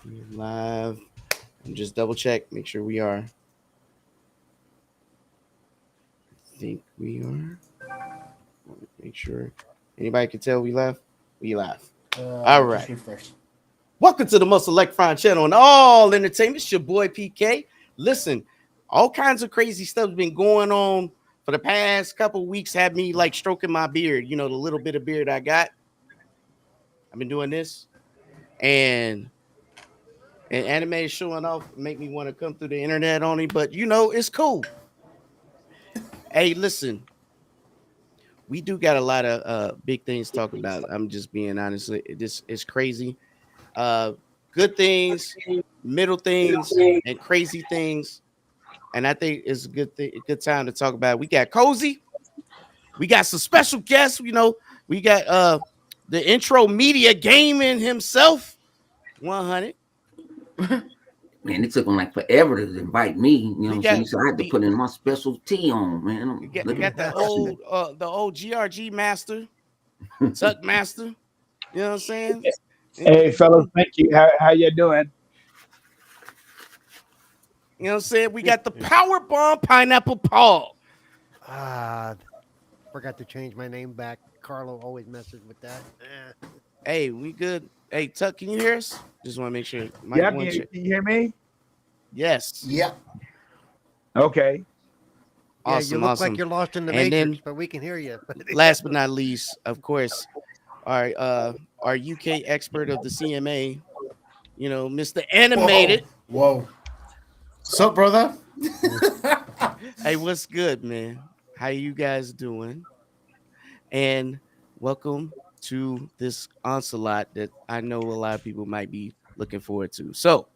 We're live. And just double check, make sure we are. I think we are. Make sure. Anybody can tell we live? We live. All right. Welcome to the Most Electron channel and all entertainment. It's your boy PK. Listen, all kinds of crazy stuff has been going on for the past couple of weeks. Had me like stroking my beard, the little bit of beard I got. I've been doing this, and anime is showing off, make me want to come through the internet only. But it's cool. Hey, listen, we do got a lot of big things to talk about. I'm just being honest. This is crazy. Good things, middle things, and crazy things. And I think it's a good time to talk about it. We got Cozy. We got some special guests. We got the intro media gaming himself, 100. Man, it took them like forever to invite me. You know what I'm saying? So I had to put in my special tea on, man. You got the old GRG master, Tuck master. You know what I'm saying? Hey, fellas, thank you. How you doing? You know what I'm saying? We got the Power Bomb Pineapple Paul. Forgot to change my name back. Carlo always messes with that. Hey, we good? Hey, Tuck, can you hear us? Just want to make sure. Yeah, can you hear me? Yes. Yeah. Okay. Awesome, you look like you're lost in the Matrix, but we can hear you. Last but not least, of course, our UK expert of the CMA, Mr. Animated. Whoa. What's up, brother? Hey, what's good, man? How you guys doing? And welcome to this onslaught that I know a lot of people might be looking forward to. So,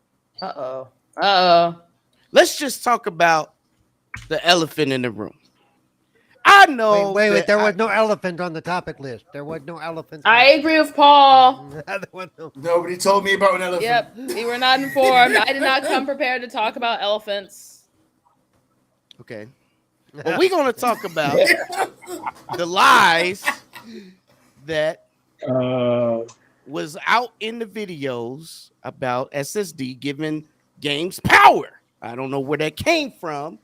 let's just talk about the elephant in the room. I know. Wait. There was no elephant on the topic list. There was no elephant. I agree with Paul. Nobody told me about an elephant. Yep, we were not informed. I did not come prepared to talk about elephants. Okay. Well, we're going to talk about the lies that was out in the videos about SSD giving games power. I don't know where that came from.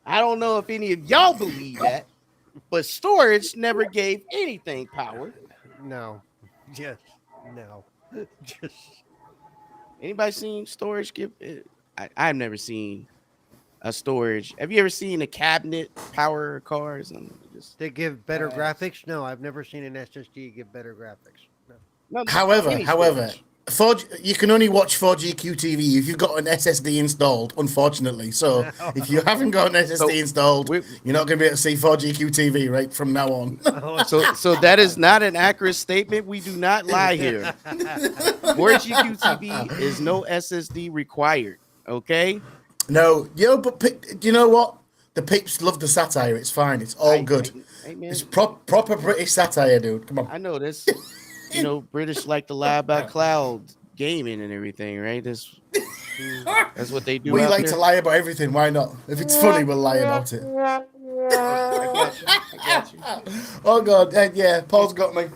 I don't know if any of y'all believe that, but storage never gave anything power. No. Yes. No. Just. Anybody seen storage give? I've never seen a storage. Have you ever seen a cabinet power a car or something? They give better graphics? No, I've never seen an SSD give better graphics. No. However, you can only watch 4G QTV if you've got an SSD installed, unfortunately. So if you haven't got an SSD installed, you're not going to be able to see 4G QTV right from now on. So that is not an accurate statement. We do not lie here. 4G QTV is no SSD required. Okay. No, but you know what? The peeps love the satire. It's fine. It's all good. It's proper British satire, dude. Come on. I know this. British like to lie about cloud gaming and everything, right? That's what they do. We like to lie about everything. Why not? If it's funny, we'll lie about it. I got you. Oh God, yeah, Paul's got me.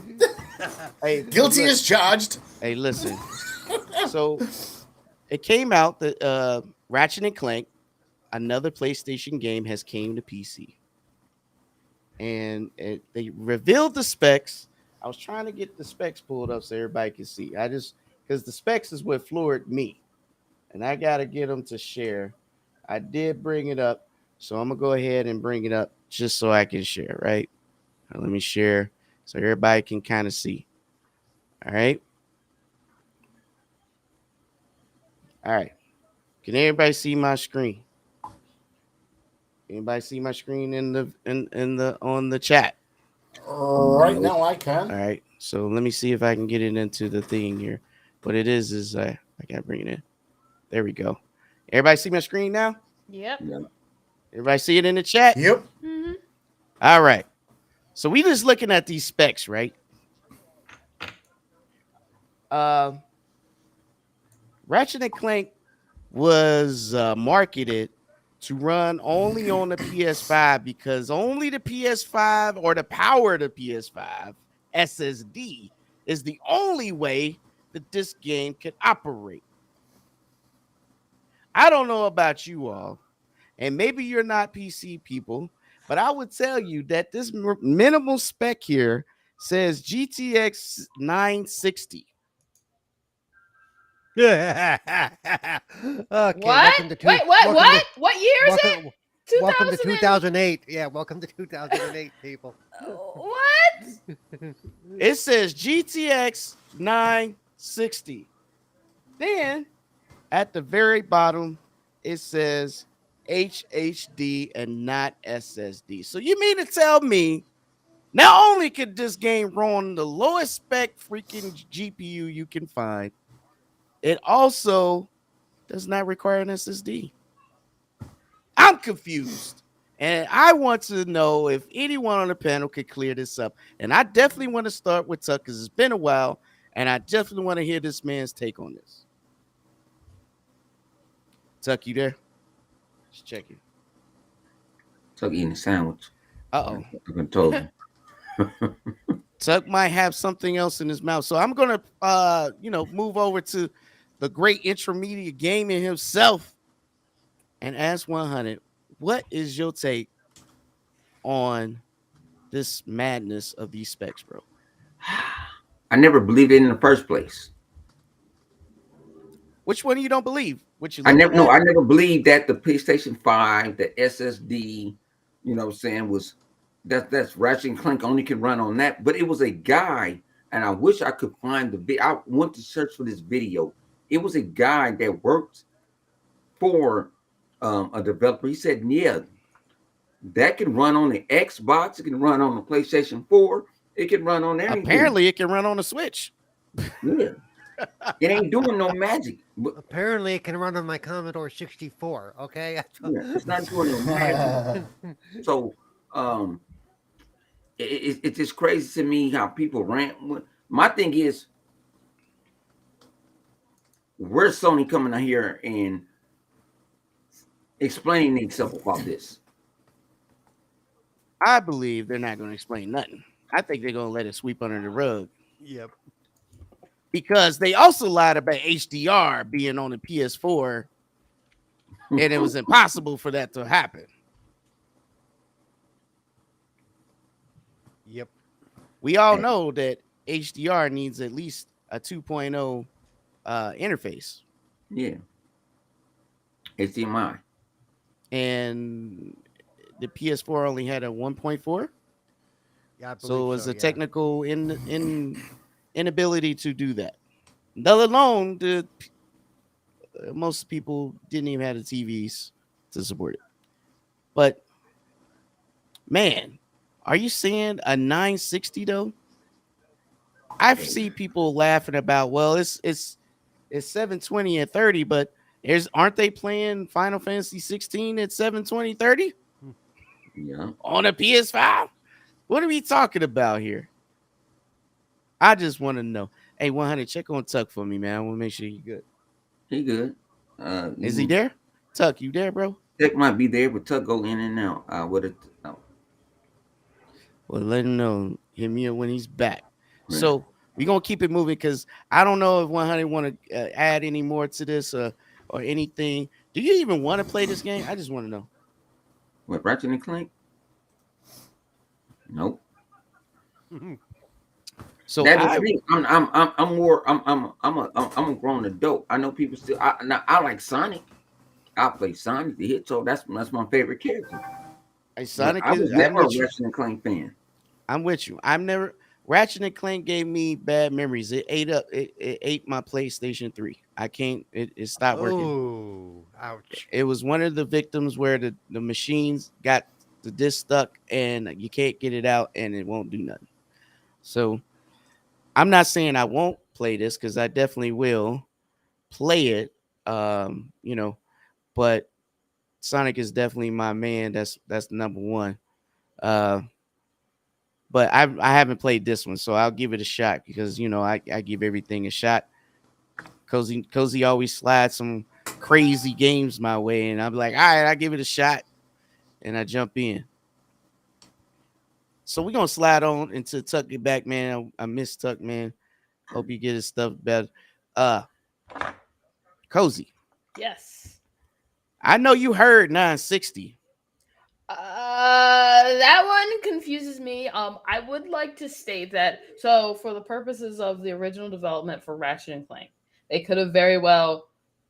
Hey, guilty as charged. Hey, listen. So it came out that Ratchet and Clank, another PlayStation game, has came to PC, and they revealed the specs. I was trying to get the specs pulled up so everybody can see. Because the specs is what floored me, and I gotta get them to share. I did bring it up, so I'm gonna go ahead and bring it up just so I can share. Right? Now, let me share so everybody can kind of see. All right. Can everybody see my screen? Anybody see my screen in the on the chat? Right now I can. All right. So let me see if I can get it into the thing here. What it is I gotta bring it in. There we go. Everybody see my screen now? Yep. Everybody see it in the chat? Yep. Mm-hmm. All right. So we just looking at these specs, right? Ratchet and Clank was marketed to run only on the PS5 because only the PS5 or the power of the PS5 SSD is the only way that this game could operate. I don't know about you all, and maybe you're not PC people, but I would tell you that this minimal spec here says GTX 960. Okay. What? Welcome to Wait, what? welcome What? to What year is it? welcome, welcome to 2008. Yeah, welcome to 2008, people. What? It says GTX 960. Then at the very bottom, it says HHD and not SSD. So you mean to tell me not only could this game run on the lowest spec freaking GPU you can find, it also does not require an SSD. I'm confused. And I want to know if anyone on the panel could clear this up. And I definitely want to start with Tuck because it's been a while. And I definitely want to hear this man's take on this. Tuck, you there? Just checking. Tuck eating a sandwich. Uh-oh. I told you. Tuck might have something else in his mouth. So I'm going to, move over to the great intermediate gaming himself and ask 100, what is your take on this madness of these specs, bro? I never believed it in the first place. Which one you don't believe? I never believed that the PlayStation 5, the SSD, was that's Ratchet and Clank only could run on that. But it was a guy, and I wish I could find the video. I went to search for this video. It was a guy that worked for a developer. He said, yeah, that can run on the Xbox, it can run on the PlayStation 4, it can run on everything. Apparently it can run on the Switch. Yeah. It ain't doing no magic. Apparently it can run on my Commodore 64, okay? Yeah, it's not doing no magic. So it's just crazy to me how people rant. My thing is, where's Sony coming out here and explaining themselves about this? I believe they're not going to explain nothing. I think they're going to let it sweep under the rug. Yep. Because they also lied about HDR being on the PS4, and it was impossible for that to happen. Yep. We all know that HDR needs at least a 2.0 interface. Yeah. HDMI. And the PS4 only had a 1.4. Yeah, so it was a technical inability to do that. Let alone most people didn't even have the TVs to support it. But man, are you seeing a 960 though? I've seen people laughing about, well, it's 720 at 30, but aren't they playing Final Fantasy 16 at 720 30? Yeah. On a PS5? What are we talking about here? I just want to know. Hey, 100, check on Tuck for me, man. I want to make sure he's good. He good. Is he there? Tuck, you there, bro? Tuck might be there, but Tuck go in and out. Well, let him know. Hit me up when he's back. Right. So we're going to keep it moving because I don't know if 100 want to add any more to this or anything. Do you even want to play this game? I just want to know. What, Ratchet and Clank? Nope. So that is me. I'm a grown adult. I know people still. I like Sonic. I play Sonic the Hedgehog. That's my favorite character. Hey, Sonic I was never a Ratchet and Clank fan. I'm with you. Ratchet and Clank gave me bad memories. It ate my PlayStation 3. I can't. It stopped working. Oh, ouch! It was one of the victims where the machines got the disc stuck and you can't get it out and it won't do nothing. So I'm not saying I won't play this because I definitely will play it. But Sonic is definitely my man. That's number one. But I haven't played this one, so I'll give it a shot because I give everything a shot. Cozy always slides some crazy games my way, and I'm like, all right, I give it a shot, and I jump in. So we're gonna slide on into Tuck Get Back, man. I miss Tuck, man. Hope you get his stuff better. Cozy. Yes. I know you heard 960. That one confuses me. I would like to state that, so for the purposes of the original development for Ratchet and Clank, they could have very well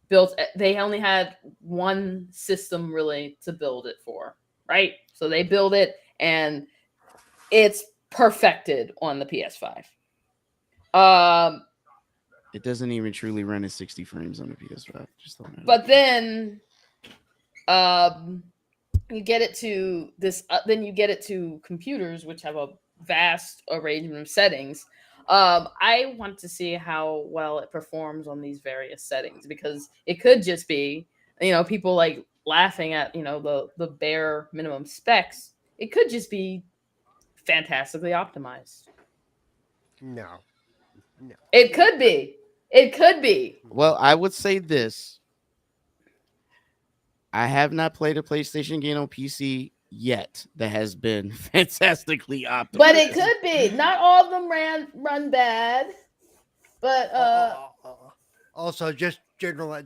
built. They only had one system really to build it for, right? So they build it, and it's perfected on the PS5. It doesn't even truly run at 60 frames on the PS5. Just don't know. But then, you get it to this. Then you get it to computers, which have a vast arrangement of settings. I want to see how well it performs on these various settings, because it could just be, people like laughing at the bare minimum specs. It could just be fantastically optimized. No. It could be. It could be. Well, I would say this. I have not played a PlayStation game on PC yet that has been fantastically optimized. But it could be. Not all of them run bad. But also, just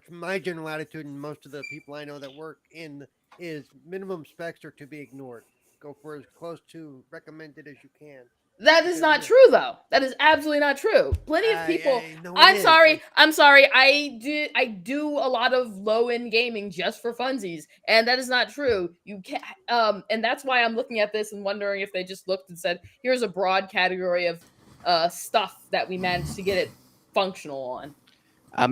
my general attitude, and most of the people I know that work in is minimum specs are to be ignored. Go for as close to recommended as you can. that is not true, though. That is absolutely not true. Plenty of people. No, I'm is. sorry. I do a lot of low end gaming just for funsies, and that is not true. You can and that's why I'm looking at this and wondering if they just looked and said, "Here's a broad category of stuff that we managed to get it functional on." I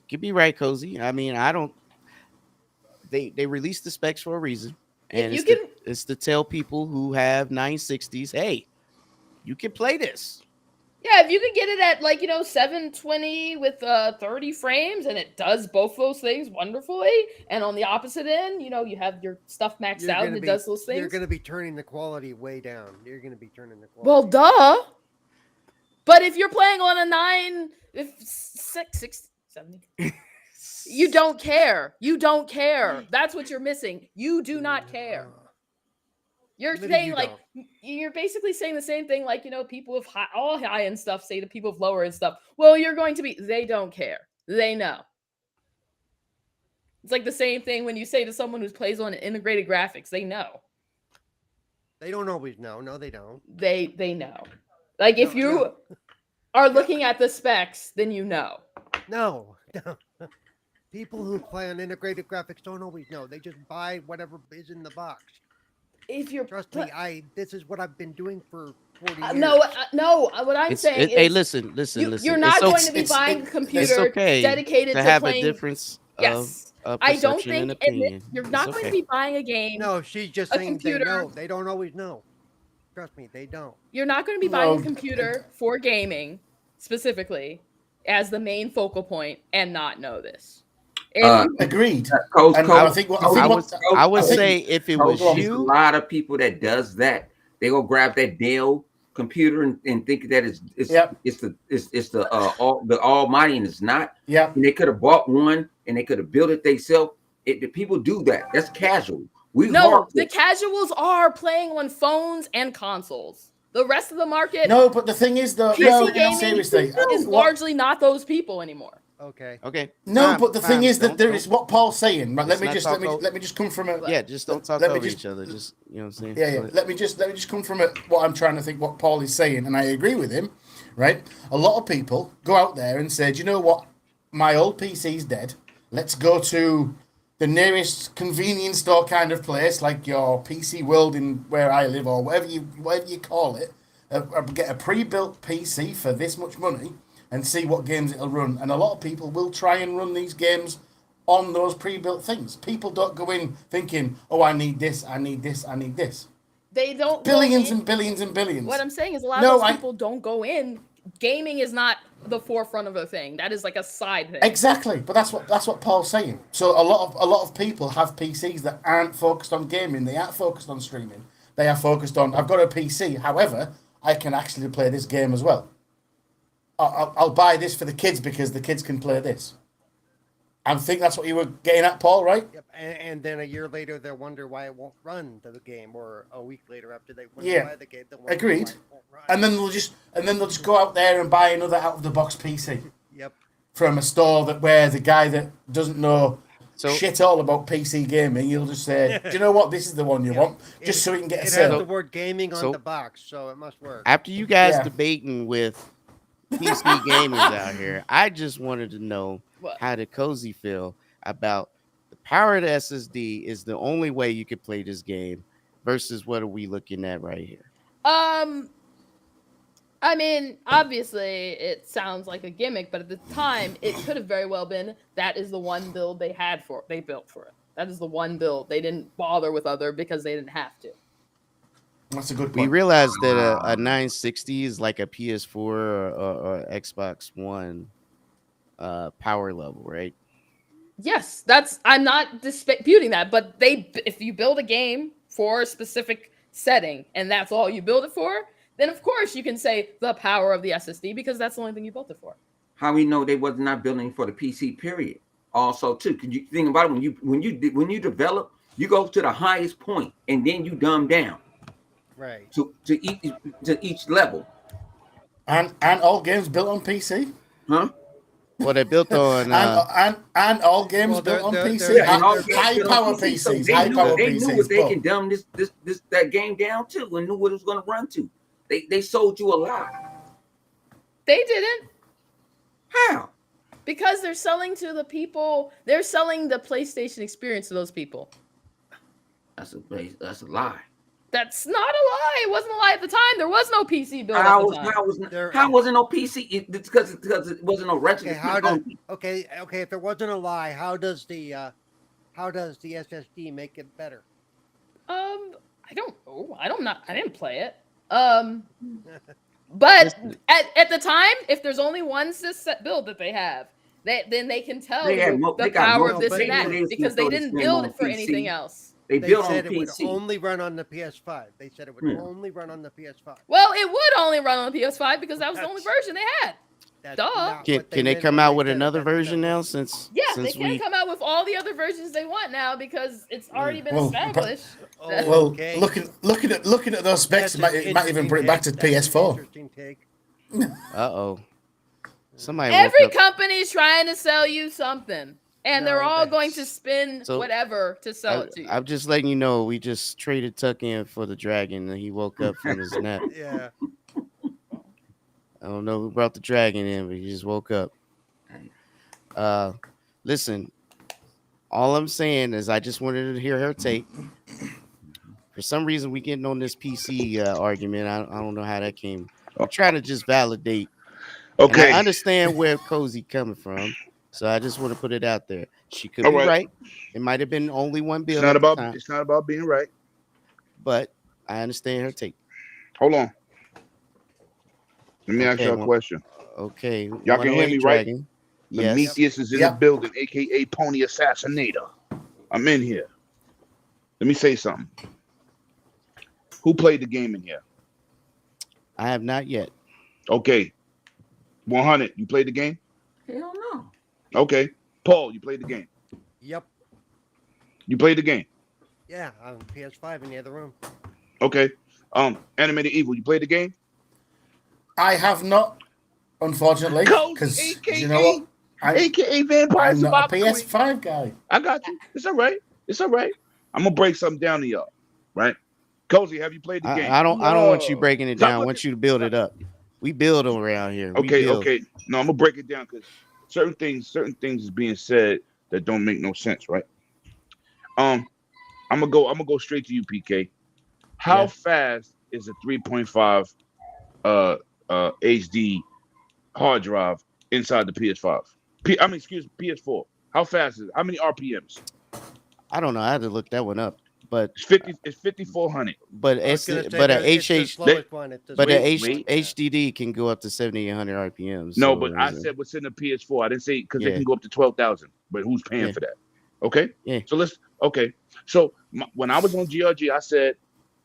could be right, Cozy. I don't. They released the specs for a reason, and it's to tell people who have 960s, hey, you can play this. Yeah, if you could get it at 720 with 30 frames, and it does both those things wonderfully, and on the opposite end, you have your stuff maxed out and it does those things. You're going to be turning the quality way down. You're going to be turning the quality. Well, duh. But if you're playing on a 670, you don't care. You don't care. That's what you're missing. You do not care. You're saying you're basically saying the same thing people with all high end stuff say to people with lower end stuff. Well, you're going to be. They don't care. They know. It's like the same thing when you say to someone who plays on integrated graphics. They know. They don't always know. No, they don't. They know. Like if you are looking at the specs, then you know. No. People who play on integrated graphics don't always know. They just buy whatever is in the box. If you're trust me, this is what I've been doing for 40 years. No. What I'm saying is, hey, listen. You're not going to be buying a computer dedicated to have playing. A difference. Yes, I don't think you're not going to be buying a game. No, she's just saying they know. They don't always know. Trust me, they don't. You're not going to be buying a computer for gaming specifically as the main focal point and not know this. Agreed. I would say if it was you, a lot of people that does that, they go grab that Dell computer and think that it's the almighty, and it's not. Yeah. And they could have bought one and they could have built it themselves. The people do that. That's casual. The casuals are playing on phones and consoles. The rest of the market. No, but the thing is, though, PC gaming seriously, is largely not those people anymore. Okay. No, but the thing is that there is what Paul's saying. Right? Let me just come from a. Yeah, just don't talk over each other. Just what I'm saying. Yeah. Let me just come from what I'm trying to think. What Paul is saying, and I agree with him. Right. A lot of people go out there and say, "Do you know what? My old PC's dead. Let's go to the nearest convenience store kind of place, like your PC World in where I live, or whatever you call it. Get a pre-built PC for this much money." And see what games it'll run. And a lot of people will try and run these games on those pre-built things. People don't go in thinking, "Oh, I need this, I need this, I need this." They don't. Billions and billions and billions. What I'm saying is a lot of those people don't go in. Gaming is not the forefront of a thing. That is like a side thing. Exactly, but that's what Paul's saying. So a lot of people have PCs that aren't focused on gaming. They aren't focused on streaming. They are focused on, I've got a PC. However, I can actually play this game as well. I'll buy this for the kids because the kids can play this. I think that's what you were getting at, Paul, right? Yep. And then a year later, they'll wonder why it won't run the game, or a week later after they wonder why the game. Agreed. And then they'll just go out there and buy another out of the box PC. Yep. from a store where the guy that doesn't know So shit all about PC gaming, you'll just say, "Do you know what? This is the one you want," just so we can get a It has sale. the word gaming on so- the box, so it must work. after you guys Yeah. debating with PC gamers out here, I just wanted to know What? how did Cozy feel about the power of the SSD is the only way you could play this game versus what are we looking at right here? I mean, obviously, it sounds like a gimmick, but at the time, it could have very well been that is the one build they built for it. That is the one build. They didn't bother with other because they didn't have to. That's a good We point. realized that a 960 is like a PS4 or Xbox One power level, right? Yes, I'm not disputing that, but if you build a game for a specific setting and that's all you build it for, then of course you can say the power of the SSD because that's the only thing you built it for. How we know they was not building for the PC period? Also, too, could you think about it when you develop, you go to the highest point and then you dumb down Right. to each level. And all games built on PC. Huh? Well, they built on And all games Well, built on they're- PC. they're- And all they're- High games power on PC, so PCs. they High power knew PCs. what they but- can dumb that game down to and knew what it was going to run to. They sold you a lot. They didn't How? because they're selling to the people. They're selling the PlayStation experience to those people. That's a lie. That's not a lie. It wasn't a lie at the time. There was no PC build at How the was time. how wasn't no PC? It's because it wasn't no Ratchet Okay, and Clank. okay. If it wasn't a lie, how does the SSD make it better? I don't know. I didn't play it. But at the time, if there's only one set build that they have, then they can tell They had you the they got power more of this and that days because they before didn't spent build on it for PC. anything else. They They built on said it would PC. only run on the PS5. They said it would Yeah. only run on the PS5. Well, it would only run on the PS5 because that was the only version they had. That's Duh. not Can what they meant come when out they with said it. another That's not version what- now since Yeah, they since can we come out with all the other versions they want now because it's already been Well, established. Oh, Well, okay. looking at those specs, That's it an might even bring it back to interesting take. That's an PS4. interesting take. uh-oh. Somebody Every woke up. company's trying to sell you something, and they're No, all going to that's- spin So, whatever to sell it to you. I'm just letting you know we just traded Tuck in for the dragon and he woke up from his nap. Yeah. I don't know who brought the dragon in, but he just woke up. Listen, all I'm saying is I just wanted to hear her take. For some reason, we getting on this PC argument. I don't know how that came. I'm trying to just validate. And Okay. I understand where Cozy coming from, so I just want to put it out there. She could All be right. right. It might have been only one It's bill not at the about time, it's not about being right. but I understand her take. Hold on. Let me ask Okay, you a well, question. Okay, Y'all can hear me, right? Dragon. The Yes. Meteus is in Yep. the building, aka Pony Assassinator. I'm in here. Let me say something. Who played the game in here? I have not yet. Okay. 100. You played the game? Hell no. Okay. Paul, you played the game. Yep. You played the game. Yeah. On PS5 in the other room. Okay. Animated Evil, you played the game? I have not, unfortunately, because you know what? AKA Vampire I'm not a Survivor. PS5 guy. I got you. It's all right. It's all right. I'm gonna break something down to y'all. Right? Cozy, have you played the game? I don't want you breaking it Stop down. I want you to build it up. We build around here. We Okay, build. okay. No, I'm gonna break it down because certain things is being said that don't make no sense, right? I'm gonna go straight to you, PK. How Yeah. fast is a 3.5 HD hard drive inside the PS5? PS4. How fast is it? How many RPMs? I don't know. I had to look that one up, but It's 5400. but I was it's gonna say but a that it's the HH slowest one. It's the but a slowest one. HDD can go up to 7800 RPMs. No, so but I it's a- said what's in the PS4. I didn't say because they Yeah. can go up to 12,000. But who's paying Yeah. for that? Okay. Yeah. So when I was on GRG, I said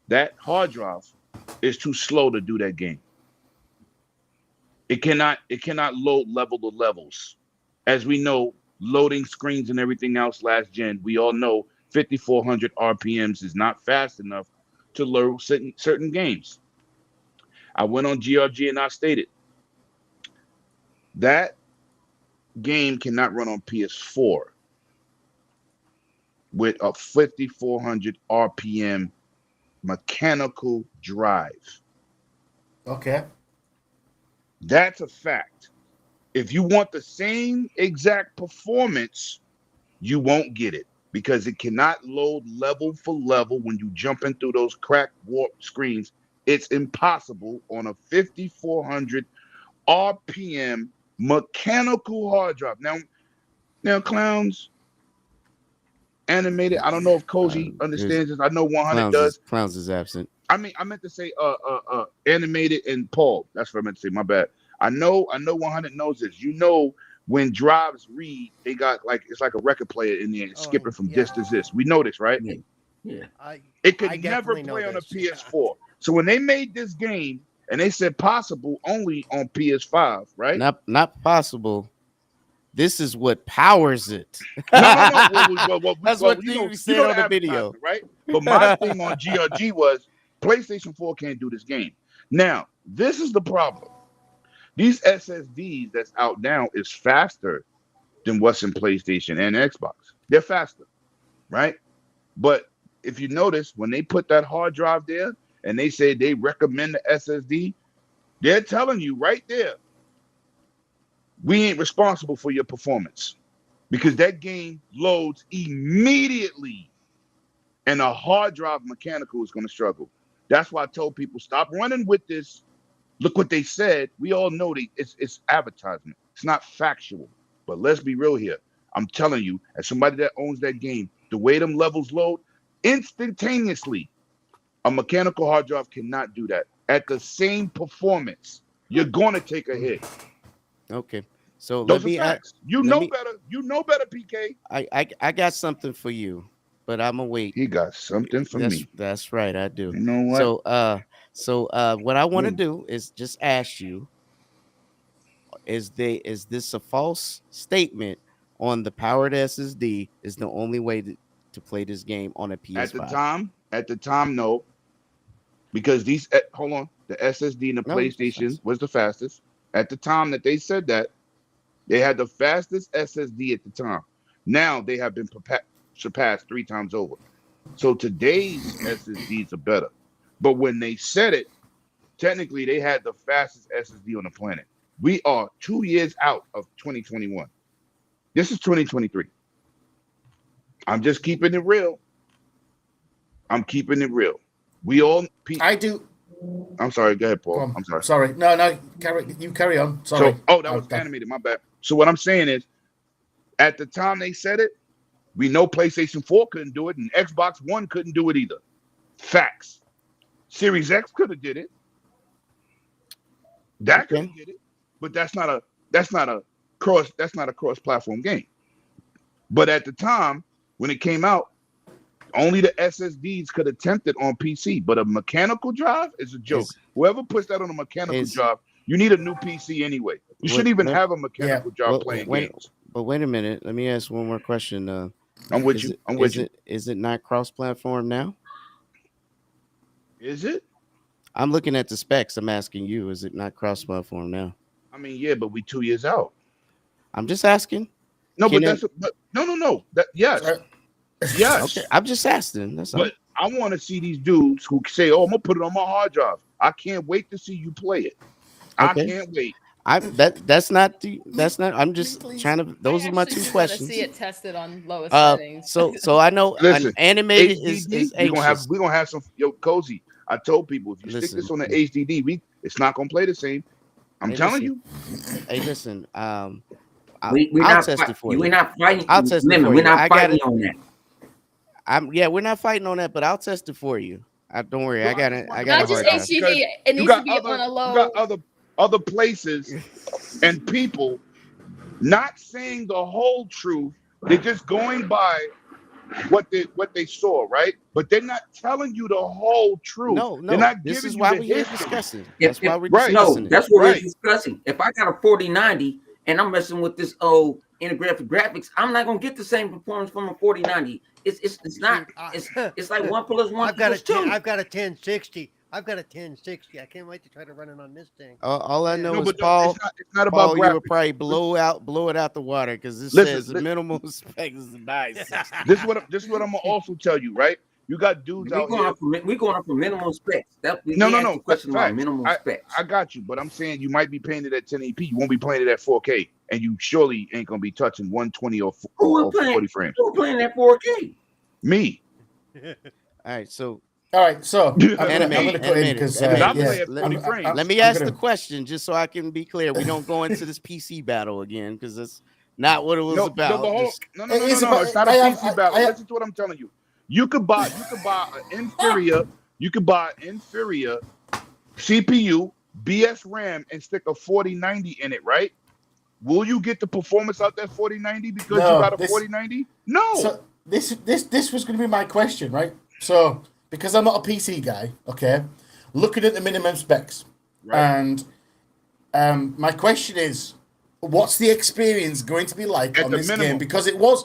that hard drive is too slow to do that game. It cannot load level to levels. As we know, loading screens and everything else last gen, we all know 5400 RPMs is not fast enough to load certain games. I went on GRG and I stated that game cannot run on PS4 with a 5400 RPM mechanical drive. Okay. That's a fact. If you want the same exact performance, you won't get it because it cannot load level for level when you jump in through those cracked warp screens. It's impossible on a 5400 RPM mechanical hard drive. Now, clowns animated. I don't know if Cozy understands this. I know 100 does. Clowns is absent. I mean, I meant to say animated and Paul. That's what I meant to say. My bad. I know 100 knows this. You know, when drives read, they got like it's like a record player in there, skipping from this to this. We know this, right? Yeah. It could never play on a PS4. So when they made this game and they said possible only on PS5, right? Not possible. This is what powers it. No. Well, that's what you said on the video, right? But my thing on GRG was PlayStation 4 can't do this game. Now, this is the problem. These SSDs that's out now is faster than what's in PlayStation and Xbox. They're faster, right? But if you notice, when they put that hard drive there and they say they recommend the SSD, they're telling you right there, we ain't responsible for your performance because that game loads immediately and a hard drive mechanical is going to struggle. That's why I told people, stop running with this. Look what they said. We all know it's advertisement. It's not factual. But let's be real here. I'm telling you, as somebody that owns that game, the way them levels load instantaneously, a mechanical hard drive cannot do that. At the same performance, you're going to take a hit. Okay. So those are facts. You know better. You know better, PK. I got something for you, but I'm gonna wait. He got something for me. That's right, I do. You know what? So what I want to do is just ask you: is this a false statement on the powered SSD is the only way to play this game on a PS5? At the time, no, because the SSD and the PlayStation was the fastest. At the time that they said that, they had the fastest SSD at the time. Now they have been surpassed 3 times over. So today's SSDs are better. But when they said it, technically they had the fastest SSD on the planet. We are 2 years out of 2021. This is 2023. I'm just keeping it real. I'm keeping it real. We all. I do. I'm sorry. Go ahead, Paul. I'm sorry. Sorry. No. Carry on. Sorry. So, that was animated. My bad. So what I'm saying is, at the time they said it, we know PlayStation 4 couldn't do it, and Xbox One couldn't do it either. Facts. Series X could have did it. That could have did it, but that's not a cross-platform game. But at the time when it came out, only the SSDs could attempt it on PC. But a mechanical drive is a joke. Whoever puts that on a mechanical drive, you need a new PC anyway. You shouldn't even have a mechanical drive playing games. But wait a minute. Let me ask one more question. I'm with you. Is it not cross-platform now? Is it? I'm looking at the specs. I'm asking you, is it not cross-platform now? I mean, yeah, but we 2 years out. I'm just asking. No, but no. Yes. Yes. Okay. I'm just asking. That's all. But I want to see these dudes who say, "Oh, I'm gonna put it on my hard drive." I can't wait to see you play it. Okay. I can't wait. That's not. I'm just trying to. Those are my 2 questions. See it tested on lowest settings. So I know. Listen, animated HDD, is we're gonna have some. Cozy. I told people if you stick this on the HDD, it's not gonna play the same. I'm telling you. Hey, listen. I'll test it for you. We're not fighting. I'll test it for you. We're not fighting on that. We're not fighting on that, but I'll test it for you. Don't worry. I got it. Not just HDD. It needs to be on a low. You got other places and people not saying the whole truth. They're just going by what they saw, right? But they're not telling you the whole truth. No. They're not this giving is you why the we're history. discussing. That's why we're discussing. That's what we're discussing. If I got a 4090 and I'm messing with this old integrated graphics, I'm not gonna get the same performance from a 4090. It's not. It's like 1 + 1 I've got = 2. I've got a 1060 I've got a 1060. I can't wait to try to run it on this thing. All I know No, is but Paul. it's not about Paul, you would graphics. probably blow it out the water because this Listen, says the minimal spec is 960. This is what I'm gonna also tell you, right? You got dudes out here. We're going off for minimum specs. No. The question about minimum specs. I got you, but I'm saying you might be paying it at 1080p. You won't be playing it at 4K, and you surely ain't gonna be touching 120 or 40 frames. Who's playing at 4K? Me. All right, so I'm going Animated, to cut in because animated. Let me ask the question just so I can be clear. We don't go into this PC battle again because that's not what it was about. No. Just- It's not a PC battle. Listen to what I'm telling you. You could buy an inferior CPU, BS RAM, and stick a 4090 in it, right? Will you get the performance out that 4090 because you got a 4090? No. So this was going to be my question, right? So because I'm not a PC guy, okay, looking at the minimum specs, Right. and my question is, what's the experience going to be like At on the this minimum. game? Because it was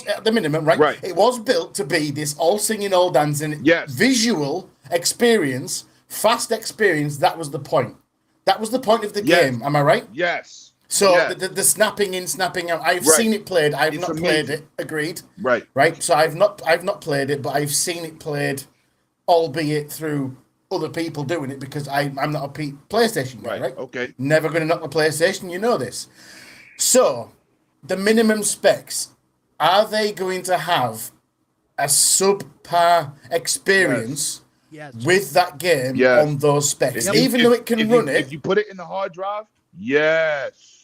at the minimum, right? Right. It was built to be this all singing, all dancing, Yes. visual experience, fast experience. That was the point. That was the point of the Yes. game. Am I right? Yes. So Yes. the snapping in, snapping out. I've Right. seen it played. I've It's not amazing. played it. Agreed. Right. Right. So I've not played it, but I've seen it played, albeit through other people doing it because I'm not a PlayStation guy. Right. Okay. Never going to knock the PlayStation. You know this. So the minimum specs, are they going to have a subpar experience Yes. with that game Yes. on those specs? If- Even though it can if run you, it. If you put it in the hard drive, yes.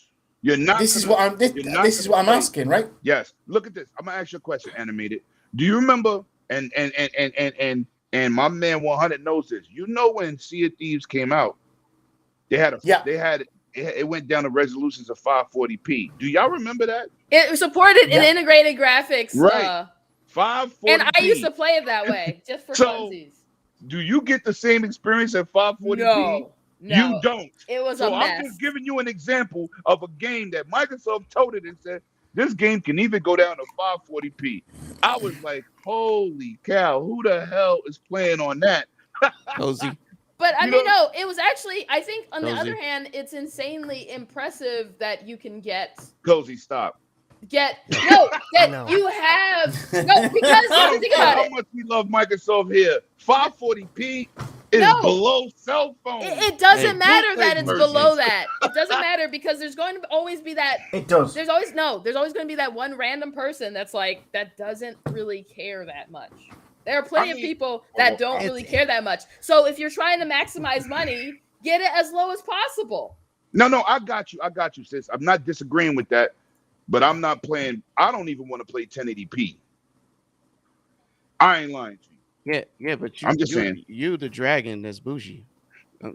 You're not. This is gonna- what I'm. This you're not is gonna what I'm play. asking, right? Yes. Look at this. I'm gonna ask you a question, animated. Do you remember? And my man 100 knows this. You know when Sea of Thieves came out, it went down to resolutions of 540p. Do y'all remember that? It supported Yeah. an integrated graphics. Right. 540p. And I used to play it that way, just for So, funsies. Do you get the same experience at 540p? No. You don't. It was So a I'm mess. just giving you an example of a game that Microsoft told it and said, this game can even go down to 540p. I was like, holy cow, who the hell is playing on that? Cozy. But I You mean, know- no, it was actually, I think on the Cozy. other hand, it's insanely impressive that you can get Cozy, stop. that No. you have no, because I you don't think care about how it. much we love Microsoft here. 540p is No. below cell phone. It doesn't Hey, matter that it's mercy. below that. It doesn't matter because there's going to always be that. It does. There's always going to be that one random person that's like that doesn't really care that much. There are plenty of people that don't really care that much. So if you're trying to maximize money, get it as low as possible. No, I got you, sis. I'm not disagreeing with that, but I'm not playing. I don't even want to play 1080p. I ain't lying to you. Yeah, but I'm just saying. you the dragon that's bougie.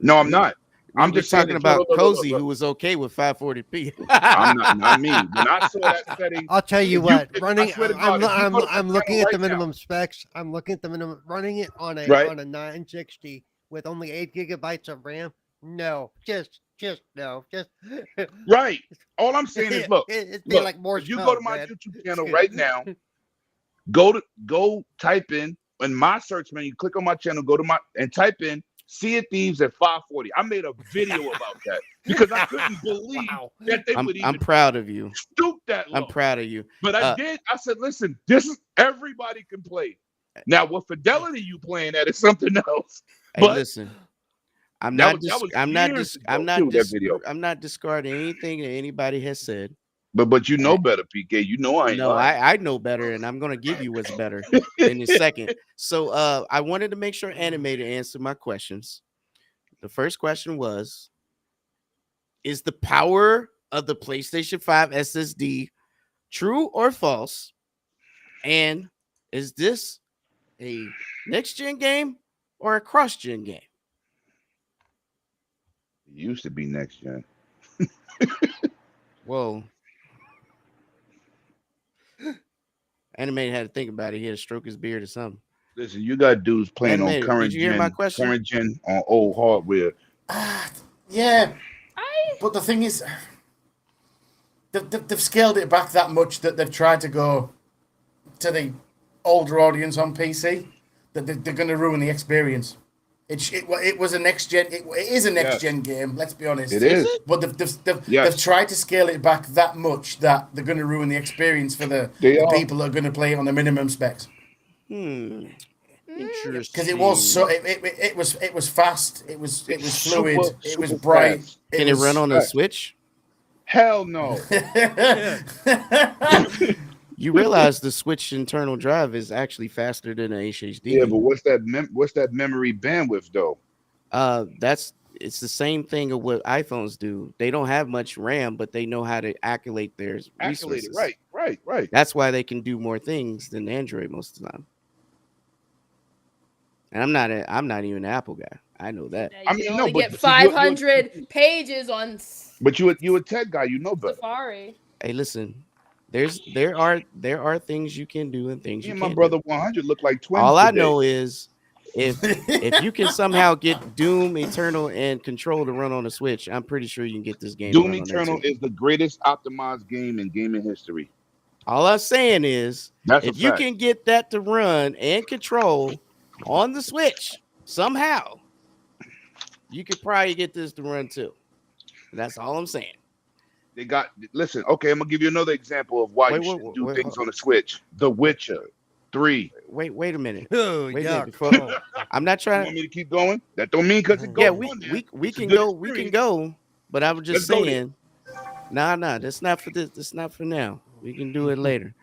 No, I'm not. I'm We're just saying talking that- about look. Cozy, who was okay with 540p. I'm not me. When I saw that setting, I'll tell you If what. I running, swear to I'm, God, if you I'm, go to I'm the looking channel at the right now- minimum specs. I'm looking at the minimum. Running it on a Right. on a 960 with only 8 gigabytes of RAM. No, just no, just right. All I'm saying is, look, it'd be look, like more. if you go to my YouTube channel right now, go type in my search menu, click on my channel, and type in Sea of Thieves at 540. I made a video about that because I couldn't believe that they would I'm even proud of you. stoop that low. I'm proud of you. But I said, listen, this is everybody can play. Now, what fidelity you playing at is something else. Hey, But listen. I'm that not. was- that was I'm not. years Dis- ago, I'm not. too, that Dis- video. I'm not discarding anything that anybody has said. But you know better, PK. You know I ain't No, lying. I know better, and I'm gonna give you what's better in a second. So, I wanted to make sure Animated answered my questions. The first question was: is the power of the PlayStation 5 SSD true or false? And is this a next-gen game or a cross-gen game? It used to be next gen. Whoa. Animated had to think about it. He had to stroke his beard or something. Listen, you got dudes playing Animated, on current did you hear my question? current gen on old hardware. Yeah, but the thing is, they've scaled it back that much that they've tried to go to the older audience on PC that they're going to ruin the experience. It was a next gen. It is a next gen game. Let's be honest. It is. But they've tried to scale it back that much that they're going to ruin the experience for the people that are going to play it on the minimum specs. Interesting. Because it was it was fast. It was fluid. It was bright. Fast. Can it run on a Switch? Hell no. You realize the Switch internal drive is actually faster than an HDD. Yeah, but what's that memory bandwidth though? It's the same thing of what iPhones do. They don't have much RAM, but they know how to calculate their resources. Right. That's why they can do more things than Android most of the time. And I'm not even an Apple guy. I know that. I mean, you get 500 pages on. But you a tech guy, you know better. Safari. Hey, listen. There are things you can do and things you can't. My brother 100 look like twins. All I know is if you can somehow get Doom Eternal and Control to run on a Switch, I'm pretty sure you can get this game. Doom Eternal is the greatest optimized game in gaming history. All I'm saying is, if you can get that to run and control on the Switch somehow, you could probably get this to run too. That's all I'm saying. Listen, okay, I'm gonna give you another example of why you should do things on the Switch. The Witcher 3. Wait a minute. Oh, wait yeah. a minute. I'm not trying. You want me to keep going? That don't mean because it goes. Yeah, we can go. We can go. But I was just saying, nah. That's not for this. That's not for now. We can do it later.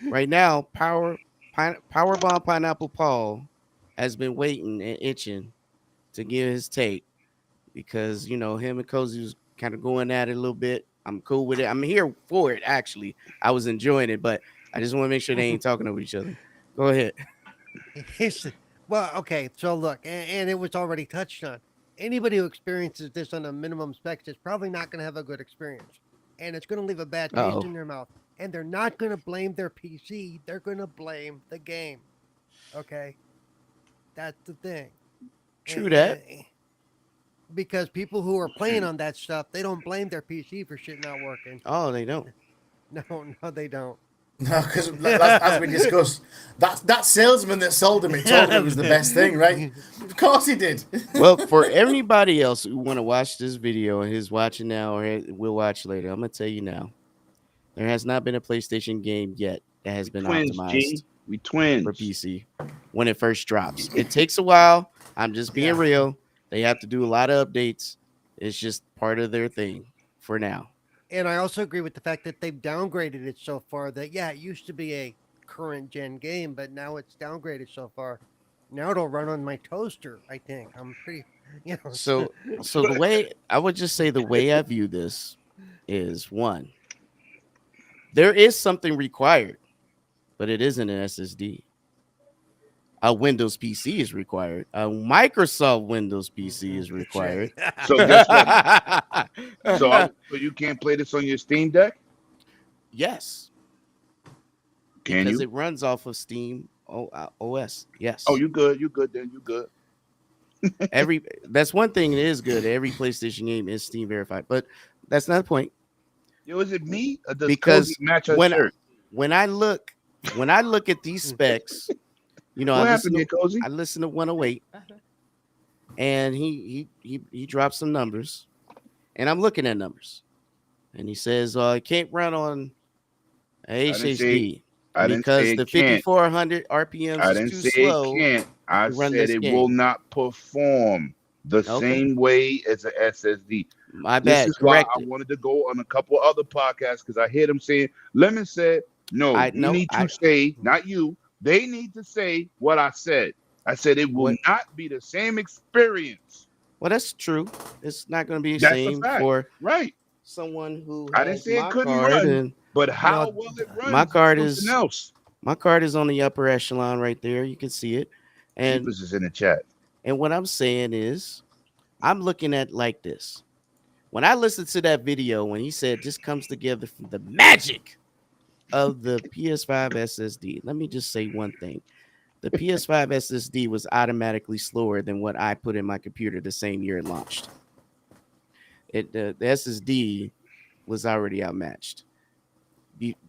Right now, Powerbomb Pineapple Paul has been waiting and itching to give his take because him and Cozy was kind of going at it a little bit. I'm cool with it. I'm here for it. Actually, I was enjoying it, but I just want to make sure they ain't talking over each other. Go ahead. Well, okay. So look, and it was already touched on. Anybody who experiences this on a minimum specs is probably not going to have a good experience, and it's going to leave a bad taste in their mouth. And they're not going to blame their PC. They're going to blame the game. Okay, that's the thing. True that. Because people who are playing on that stuff, they don't blame their PC for shit not working. Oh, they don't. No, they don't. No, because as we discussed, that salesman that sold him, it told him it was the best thing, right? Of course he did. Well, for everybody else who want to watch this video and who's watching now or will watch later, I'm gonna tell you now, there has not been a PlayStation game yet that has been optimized for PC when it first drops. It takes a while. I'm just being real. They have to do a lot of updates. It's just part of their thing for now. And I also agree with the fact that they've downgraded it so far that, it used to be a current gen game, but now it's downgraded so far. Now it'll run on my toaster, I think. I'm pretty, So the way I would just say the way I view this is one, there is something required, but it isn't an SSD. A Windows PC is required. A Microsoft Windows PC is required. So guess what? So you can't play this on your Steam Deck? Yes. Can because you? it runs off of Steam OS. Yes. Oh, you good? You good? Then you good? That's one thing that is good. Every PlayStation game is Steam verified, but that's not the point. Yo, is it me? Or does because Cozy match her when shirt? when I look at these specs. What happened here, Cozy? I listened to 108, and he dropped some numbers, and I'm looking at numbers, and he says it can't run on a HDD because the 5400 RPMs is too slow. I said it will not perform the same way as an SSD. My bad. This is why I wanted to go on a couple other podcasts because I hear them saying, Lemon said, no, you need to say, not you. They need to say what I said. I said it will not be the same experience. Well, that's true. It's not going to be the same for someone who I didn't say it couldn't run, but how well it runs? My card is on the upper echelon right there. You can see it. And this is in the chat. And what I'm saying is, I'm looking at like this. When I listened to that video, when he said this comes together from the magic of the PS5 SSD, let me just say one thing. The PS5 SSD was automatically slower than what I put in my computer the same year it launched. The SSD was already outmatched.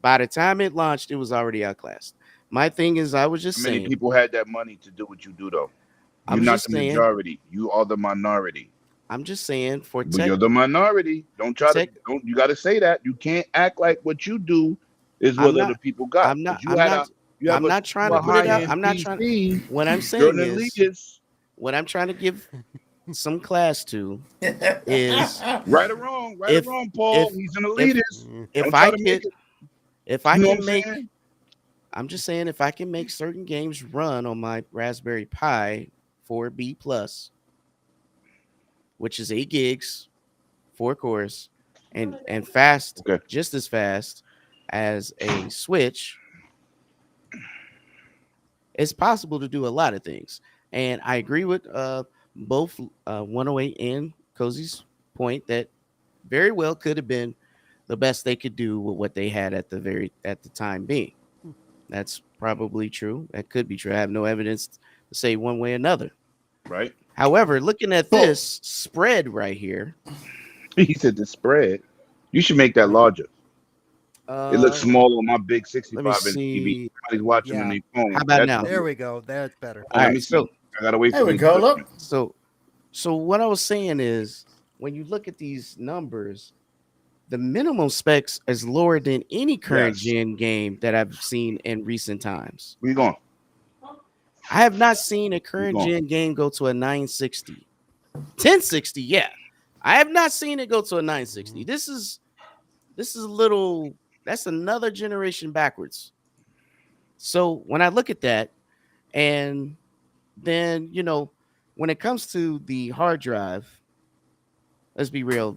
By the time it launched, it was already outclassed. My thing is, I was just saying. Many people had that money to do what you do, though. I'm You're not just the saying. majority. You are the minority. I'm just saying for But you're the minority. Don't try to. Don't. You got to say that. You can't act like what you do is what other people got. I'm not. You had a. You have I'm not trying to put it out. high-end I'm not trying. PC. What I'm You're saying an is, elitist. what I'm trying to give some class to is Right or wrong, Paul. He's an elitist. If I can make, I'm just saying, if I can make certain games run on my Raspberry Pi 4B Plus, which is 8 gigs, 4 cores, and fast, just as fast as a Switch, it's possible to do a lot of things. And I agree with both 108 and Cozy's point that very well could have been the best they could do with what they had at the time being. That's probably true. That could be true. I have no evidence to say one way or another. Right. However, looking at this spread right here, he said the spread. You should make that larger. It looks small on my big 65-inch TV. Somebody's watching on their phone. How about now? There we go. That's better. All right, so I gotta wait for there we go. Look. So what I was saying is, when you look at these numbers, the minimum specs is lower than any current gen game that I've seen in recent times. Where you going? I have not seen a current gen game go to a 960. 1060, yeah. I have not seen it go to a 960. This is a little, that's another generation backwards. So when I look at that, and then, you know, when it comes to the hard drive, let's be real,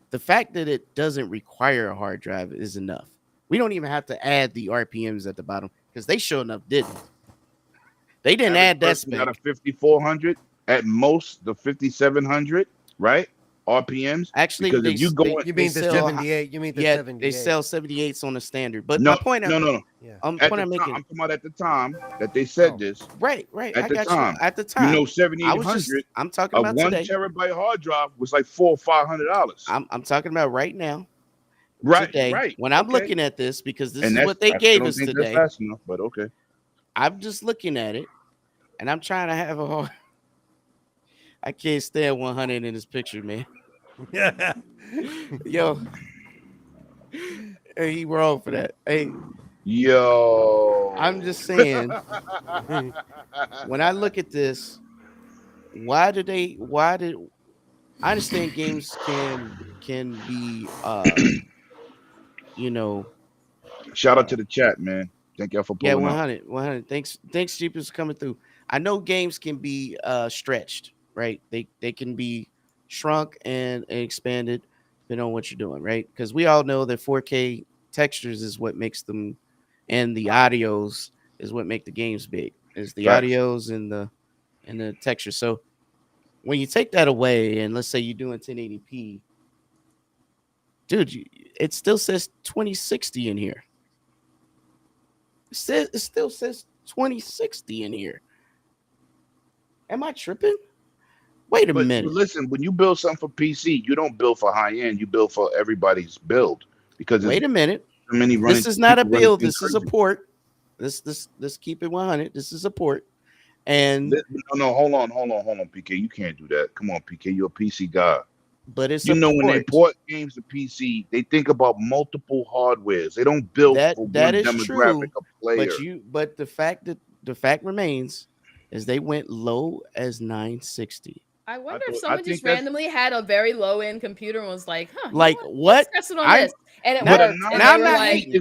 the fact that it doesn't require a hard drive is enough. We don't even have to add the RPMs at the bottom, because they sure enough didn't. They didn't add that spec. Got a 5400 at most, the 5700, right? RPMs. Actually, because you mean the 78? You mean the 78? They sell 78s on the standard. But no, my point, no. Yeah. I'm talking about at the time that they said this. Right. At the time, at the time, you know, 7800. I'm talking about 1 today. terabyte hard drive was like $400 or $500. I'm talking about right now. Right. Today, right. When I'm looking at this, because this is what they gave us today. That's fast enough, but okay. I'm just looking at it, and I'm trying to have a hard. I can't stand 100 in this picture, man. Yo, hey, he wrong for that. Hey, yo, I'm just saying. When I look at this, why did I understand games can be you know, shout out to the chat, man. Thank y'all for pulling 100. Thanks Jeepers for coming through. I know games can be stretched, right? They can be shrunk and expanded depending on what you're doing, right? Because we all know that 4K textures is what makes them, and the audios is what make the games big. Is the audios and the texture. So when you take that away, and let's say you're doing 1080p, dude, it still says 2060 in here. It still says 2060 in here. Am I tripping? Wait a minute. Listen, when you build something for PC, you don't build for high end. You build for everybody's build. Because wait a minute. This is not a build. This is a port. Let's keep it 100. This is a port. And no, hold on, PK. You can't do that. Come on, PK. You're a PC guy. But it's when they port games to PC, they think about multiple hardwares. They don't build for one demographic of player. But the fact remains is they went low as 960. I wonder if someone just randomly had a very low end computer and was like, "Huh, like what?" Test it on this, and it worked. Now I'm not like,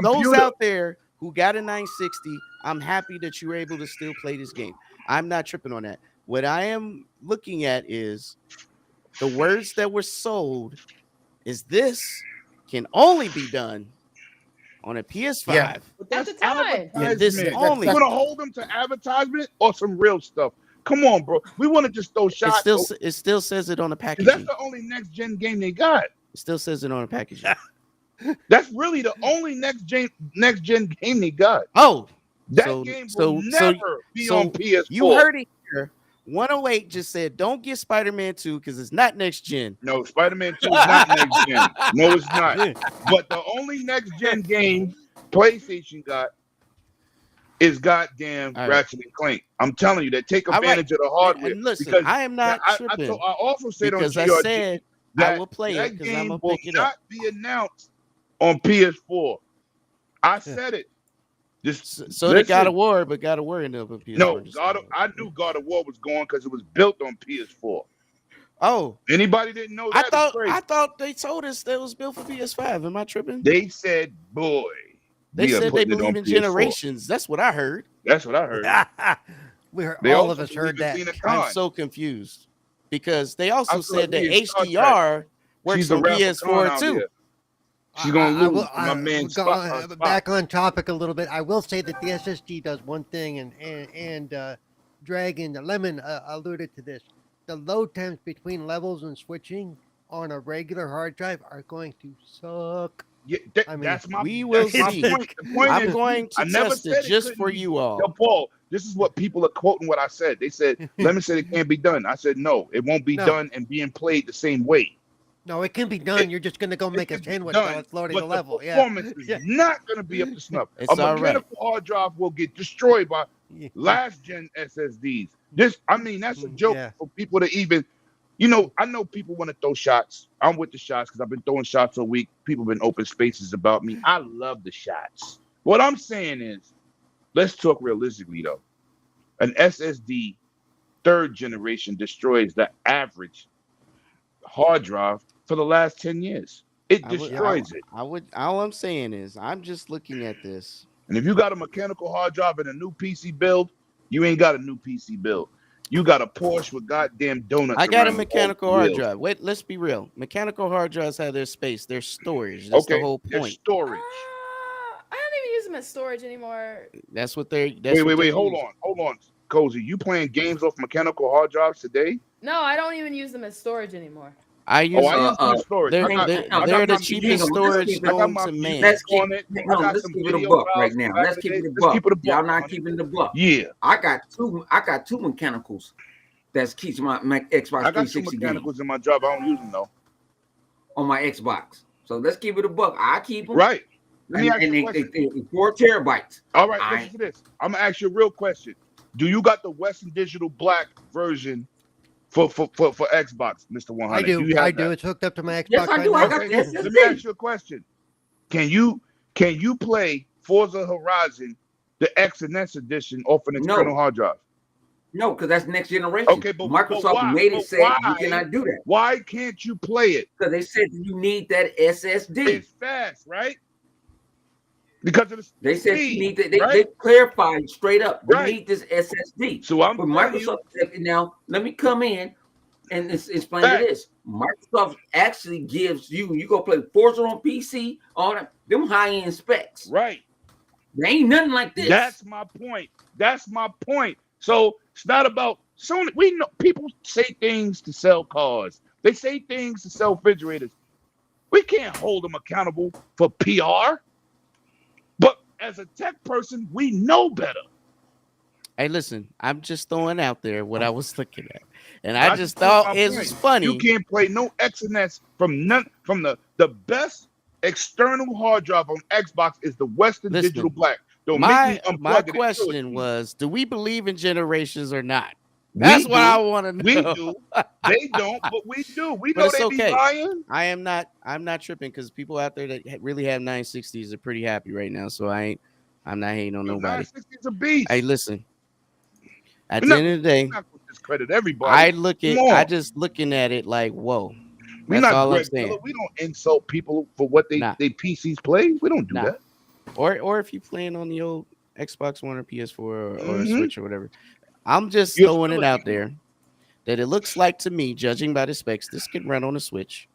those out there who got a 960. I'm happy that you were able to still play this game. I'm not tripping on that. What I am looking at is the words that were sold. Is this can only be done on a PS5 at the time? This only you want to hold them to advertisement or some real stuff? Come on, bro. We want to just throw shots. It still says it on the packaging. That's the only next gen game they got. It still says it on the packaging. That's really the only next gen game they got. Oh, that game will never be on PS4. You heard it here. 108 just said, "Don't get Spider-Man 2 because it's not next gen." No, Spider-Man 2 is not next gen. No, it's not. But the only next gen game PlayStation got is goddamn All right. Ratchet and Clank. I'm telling you, that take All right. advantage of the hardware. And listen, because I am not I tripping also said on because I GRG said that I will play it that because I'm game gonna will pick it up. not be announced on PS4. I said it. Just So they God listen. of War, but God of War ended up on PS4. No, I knew God of War was going because it was built on PS4. Oh, Anybody didn't know that? I thought they told us that it was built for PS5. Am I tripping? They said, boy, They we are said they putting it on believe in PS4. generations. That's what I heard. That's what I heard. We heard, They all of also us believe heard in that. Lina I'm Khan. so confused because they also I feel like said that we in Star Trek. HDR works She's the on Rafa Khan PS4 out too. here. She's gonna lose. I My man, Spot. back on topic a little bit. I will say that the SSD does one thing, and Dragon Lemon alluded to this. The load times between levels and switching on a regular hard drive are going to suck. Yeah, I mean, that's my. We will that's my see. point. The point I'm is, going to I never test said it just couldn't for be. you Yo, all. Paul, this is what people are quoting what I said. They said, Lemon said it can't be done. I said, no, it won't be No. done and being played the same way. No, it can be done. You're just going to go make a can be sandwich done, while it's loading but the level. the performance is not going to be up to snuff. It's A all right. mechanical hard drive will get destroyed by Yeah. last gen SSDs. That's a joke Yeah. for people to even, I know people want to throw shots. I'm with the shots because I've been throwing shots all week. People have been open spaces about me. I love the shots. What I'm saying is, let's talk realistically though. An SSD third generation destroys the average hard drive for the last 10 years. It destroys it. All I'm saying is, I'm just looking at this. And if you got a mechanical hard drive and a new PC build, you ain't got a new PC build. You got a Porsche with goddamn donuts. I got a around mechanical all hard wheels. drive. Wait, let's be real. Mechanical hard drives have their space, their storage. That's the whole there's point. storage. I don't even use them as storage anymore. That's what they're. Wait. Hold on, Cozy. You playing games off mechanical hard drives today? No, I don't even use them as storage anymore. I use. I use them as storage. They're I the got cheapest storage known to man. Let's keep it a buck right now. Let's keep it a buck. Y'all not keeping the buck. Yeah. I got two mechanicals that keeps my Xbox I got two 360 mechanicals games in my job. I don't use them though. on my Xbox. So let's keep it a buck. I keep them. Right. Let me And, ask you a question. they 4 terabytes. All right, listen to this. I'm gonna ask you a real question. Do you got the Western Digital Black version for Xbox, Mr. 100? I do. You I have do. that? It's hooked up to my Xbox. Yes, I do. Right I now. got Okay, the let me SSD. ask you a question. Can you play Forza Horizon, the X and S edition, off an external hard drive? No, because that's next generation. Okay, but Microsoft why? made But it say why? you cannot do that Why can't you play it? because they said you need that SSD. It's fast, right? Because of the They said speed, you need that. right? They clarified straight up. You Right. need this SSD. So I'm But telling Microsoft said, now let me come in and explain Fact. to this. Microsoft actually gives you go play Forza on PC on them high end specs. right. There ain't nothing like this. That's my point. So it's not about Sony. We know people say things to sell cars. They say things to sell refrigerators. We can't hold them accountable for PR. But as a tech person, we know better. Hey, listen, I'm just throwing out there what I was looking at, and I I just thought my it point. was funny. You can't play no XNS from the best external hard drive on Xbox is the Western Listen, Digital Black. Don't my make me unplug my it and show it to question you. was, do we believe in generations or not? We That's what do. I want to know. We do. They don't, but we do. We But know it's they okay. be lying. I'm not tripping because people out there that really have 960s are pretty happy right now. So I'm not hating on nobody. 960 is a beast. Hey, listen. At We're the not- end of the day, I'm not going to discredit everybody. I just looking at it like, whoa. We're That's not all I'm Greg saying. Miller. We don't insult people for what they PCs play. We don't do Nah. that. Or if you playing on the old Xbox One or PS4 or a Mhm. Switch or whatever. I'm just You're throwing still it a out human. there that it looks like to me, judging by the specs, this could run on a Switch.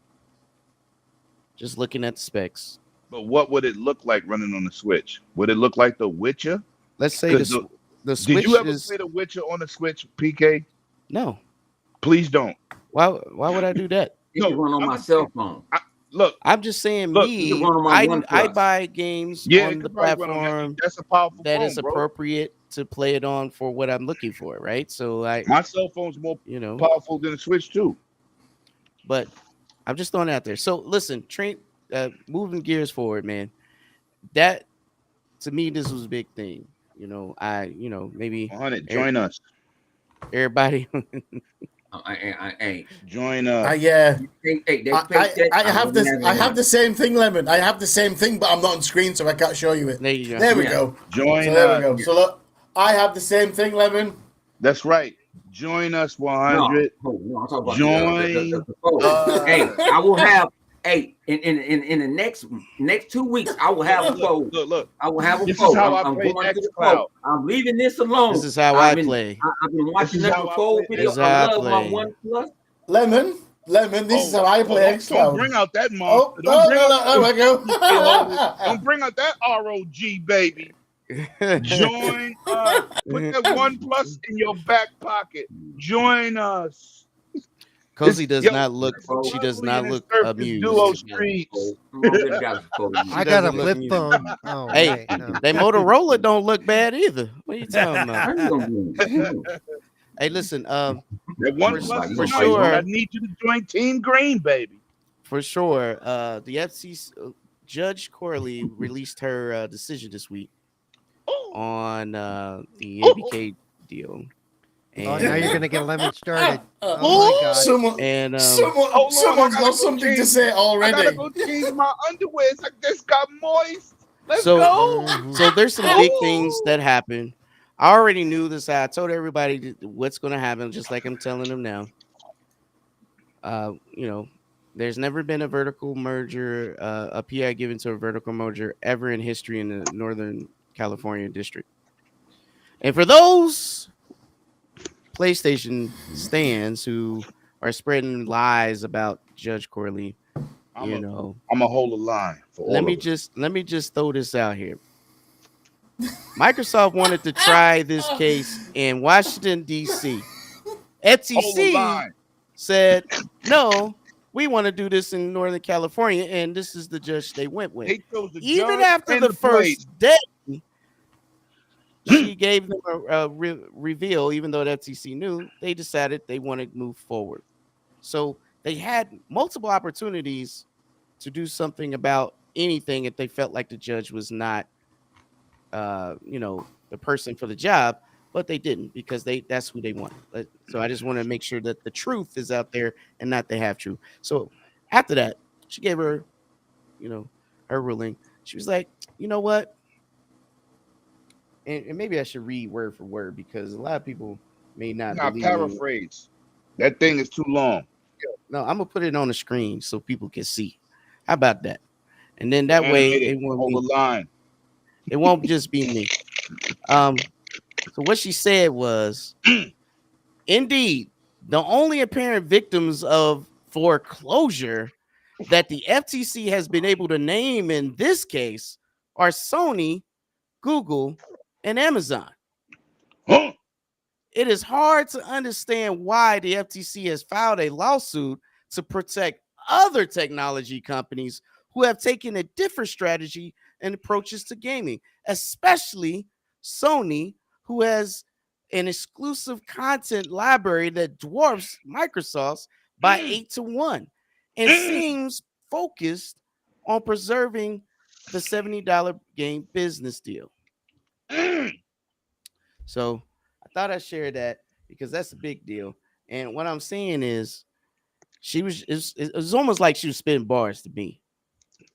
Just looking at the specs. But what would it look like running on the Switch? Would it look like The Witcher? Let's say 'Cause the Switch Did you ever is play The Witcher on the Switch, PK? no. Please don't. Why would I do that? You can run on my cell phone. Look, I'm just saying Look, you can run on my OnePlus. I buy games yeah, on it the could probably run on platform that's a powerful that phone, is bro. appropriate to play it on for what I'm looking for, right? So My cell phone's more you powerful than the Switch too. but I'm just throwing it out there. So listen, moving gears forward, man. That to me, this was a big thing. Maybe 100, join us. everybody. Hey, Join us. Yeah. Hey, that paycheck, I have this. never I have mind. the same thing, Lemon. I have the same thing, but I'm not on screen, so I can't show you it. There you go. There we Yeah. go. Join So there we us. go. So look, I have the same thing, Lemon. That's right. Join us, No, 100. no, I'm talking about Join the phone. us. Hey, I will have. Hey, in the next 2 weeks, I will have a phone. Look. I will have a This phone. is how I'm I play going to the xCloud. phone. I'm leaving this alone. This is how I play. I've been watching This is how number I 4 play. video. This is how I I love my play. OnePlus. Lemon. This is how I play don't XCloud. bring out that Oh, monster. Don't bring out there we go. Don't bring out that ROG, baby. Join us. Put that OnePlus in your back pocket. Join us. Cozy does not look. yo, She does Lovely not and look Surf amused. Duo Streets. I got a doesn't look flip amused. phone. Oh, Hey, wait, no. they Motorola don't look bad either. What are you talking about? Hey, listen. That OnePlus is for nice, sure. but I need you to join Team Green, baby. For sure. The FCC Judge Corley released her decision this week on the ABK deal. And, Oh, now you're gonna get Lemon started. Oh my gosh. Someone's got something to say I already. gotta go change my underwear. I just got moist. Let's So- go. So there's some big things that happen. I already knew this. I told everybody what's going to happen, just like I'm telling them now. There's never been a vertical merger, a PI given to a vertical merger ever in history in the Northern California district. And for those PlayStation stands who are spreading lies about Judge Corley, I'm a hold a line for all let of me us. just throw this out here. Microsoft wanted to try this case in Washington, D.C. Hold the FTC line. said, no, we want to do this in Northern California, and this is the judge they went with. They chose the Even judge after and the the first place. day, she gave them a reveal, even though the FTC knew, they decided they want to move forward. So they had multiple opportunities to do something about anything if they felt like the judge was not the person for the job, but they didn't because that's who they want. So I just want to make sure that the truth is out there and not the half truth. So after that, she gave her, her ruling. She was like, you know what? And maybe I should read word for word because a lot of people may not Now believe me. paraphrase. That thing is too long. No, I'm gonna put it on the screen so people can see. How about that? And then that way it won't hold be the line. It won't just be me. So what she said was, indeed, the only apparent victims of foreclosure that the FTC has been able to name in this case are Sony, Google, and Amazon. Huh? It is hard to understand why the FTC has filed a lawsuit to protect other technology companies who have taken a different strategy and approaches to gaming, especially Sony, who has an exclusive content library that dwarfs Microsoft's by 8-1 and seems focused on preserving the $70 game business deal. So I thought I'd share that because that's a big deal. And what I'm saying is it was almost like she was spitting bars to me.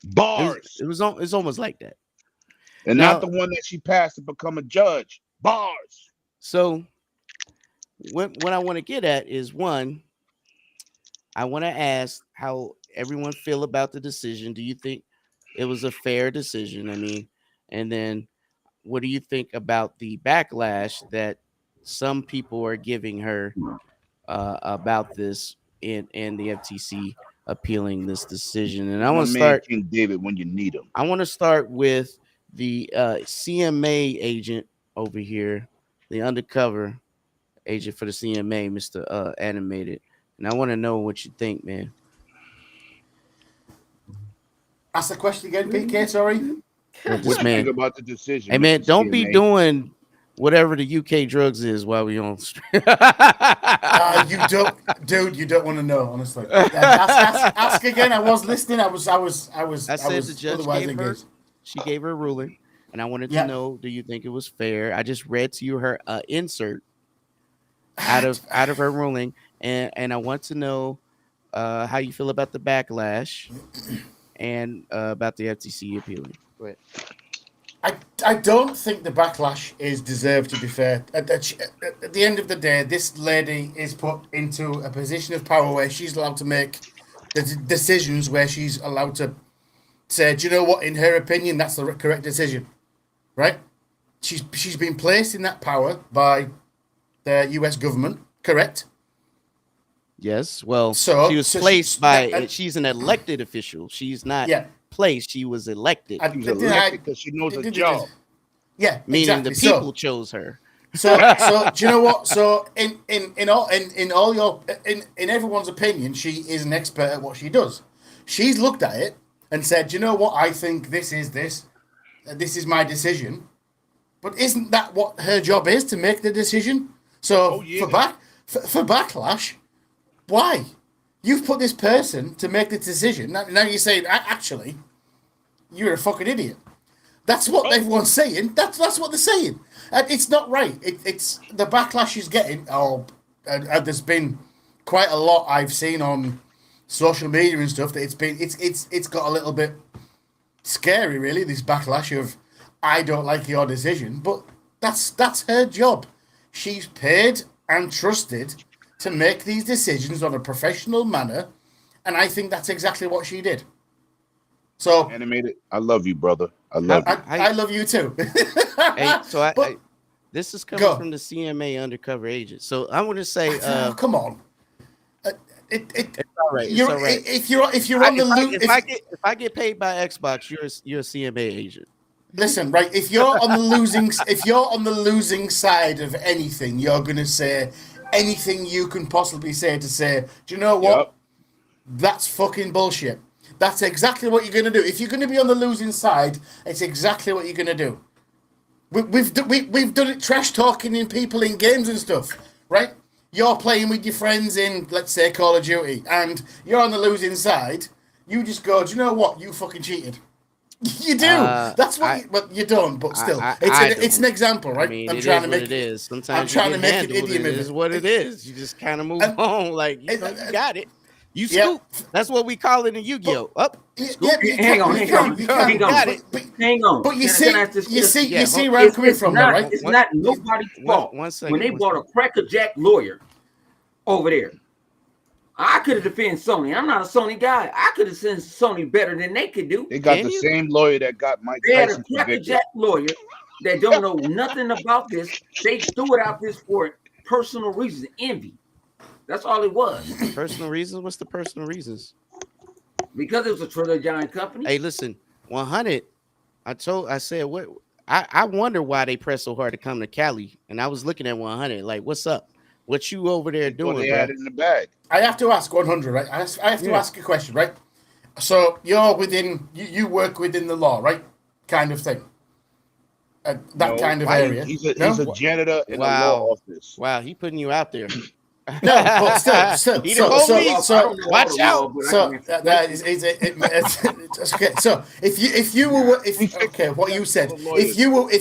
Bars. It's almost like that. And Now, not the one that she passed to become a judge. Bars. So what I want to get at is, one, I want to ask how everyone feel about the decision. Do you think it was a fair decision? I mean, and then what do you think about the backlash that some people are giving her about this and the FTC appealing this decision? And I want to start King David when you need him. I want to start with the CMA agent over here, the undercover agent for the CMA, Mr. Animated. And I want to know what you think, man. Ask the question again, PK, sorry. What you think about the decision? Hey, man, Mr. don't be CMA? doing whatever the UK drugs is while we on stream. You don't want to know, honestly. Ask again. I was listening. I was the judge otherwise gave her. engaged. She gave her ruling. and I wanted to know, do you think it was fair? I just read to you her insert out of her ruling, and I want to know how you feel about the backlash and about the FTC appealing. Go ahead. I don't think the backlash is deserved, to be fair. At the end of the day, this lady is put into a position of power where she's allowed to make the decisions, where she's allowed to say, do you know what, in her opinion, that's the correct decision, right? She's been placed in that power by the US government, correct? Yes. Well, she was placed by, she's an elected official. She's not placed. She was elected. She was elected because she knows her job. Yeah, meaning exactly. the people chose her. So do you know what? So in everyone's opinion, she is an expert at what she does. She's looked at it and said, you know what? I think this is my decision. But isn't that what her job is, to make the decision? So for backlash, why? You've put this person to make the decision. Now you're saying, actually, you're a fucking idiot. That's what everyone's saying. That's what they're saying. And it's not right. It's the backlash she's getting. There's been quite a lot I've seen on social media and stuff that it's got a little bit scary, really, this backlash of, I don't like your decision. But that's her job. She's paid and trusted to make these decisions on a professional manner, and I think that's exactly what she did. So, Animated, I love you, brother. I love you. I love you too. Hey, so this is coming from the CMA undercover agent. So I want to say, come on. It's all right. It's all right. If you're on the loop, if I get paid by Xbox, you're a CMA agent. Listen, right? If you're on the losing side of anything, you're gonna say anything you can possibly say to say, do you know what? Yep. That's fucking bullshit. That's exactly what you're going to do. If you're going to be on the losing side, it's exactly what you're going to do. We've done it, trash talking in people in games and stuff, right? You're playing with your friends in, let's say, Call of Duty, and you're on the losing side. You just go, do you know what? You fucking cheated. You do. That's what. But you don't. But still, it's an example, right? I mean, I'm trying to make it is. Sometimes I'm trying to make an idiom. It is what it is. You just kind of move on, like you got it. You scoop. That's what we call it in Yu-Gi-Oh. Up. Hang on. But you see where I'm coming from, right? It's not nobody's fault. When they brought a crackerjack lawyer over there, I could have defended Sony. I'm not a Sony guy. I could have sent Sony better than they could do. They got the same lawyer that got Mike Tyson. They had a crackerjack lawyer that don't know nothing about this. They threw it out this for personal reasons, envy. That's all it was. Personal reasons? What's the personal reasons? Because it was a trillion giant company. Hey, listen, 100. I said, what? I wonder why they press so hard to come to Cali. And I was looking at 100, like, what's up? What you over there doing? They had it in the bag. I have to ask 100, right? I have to ask a question, right? So you're within, you work within the law, right? Kind of thing. Kind of area. He's a janitor in a law office. Wow, he putting you out there. No, but still. So watch out. So okay. So if you were what you said, if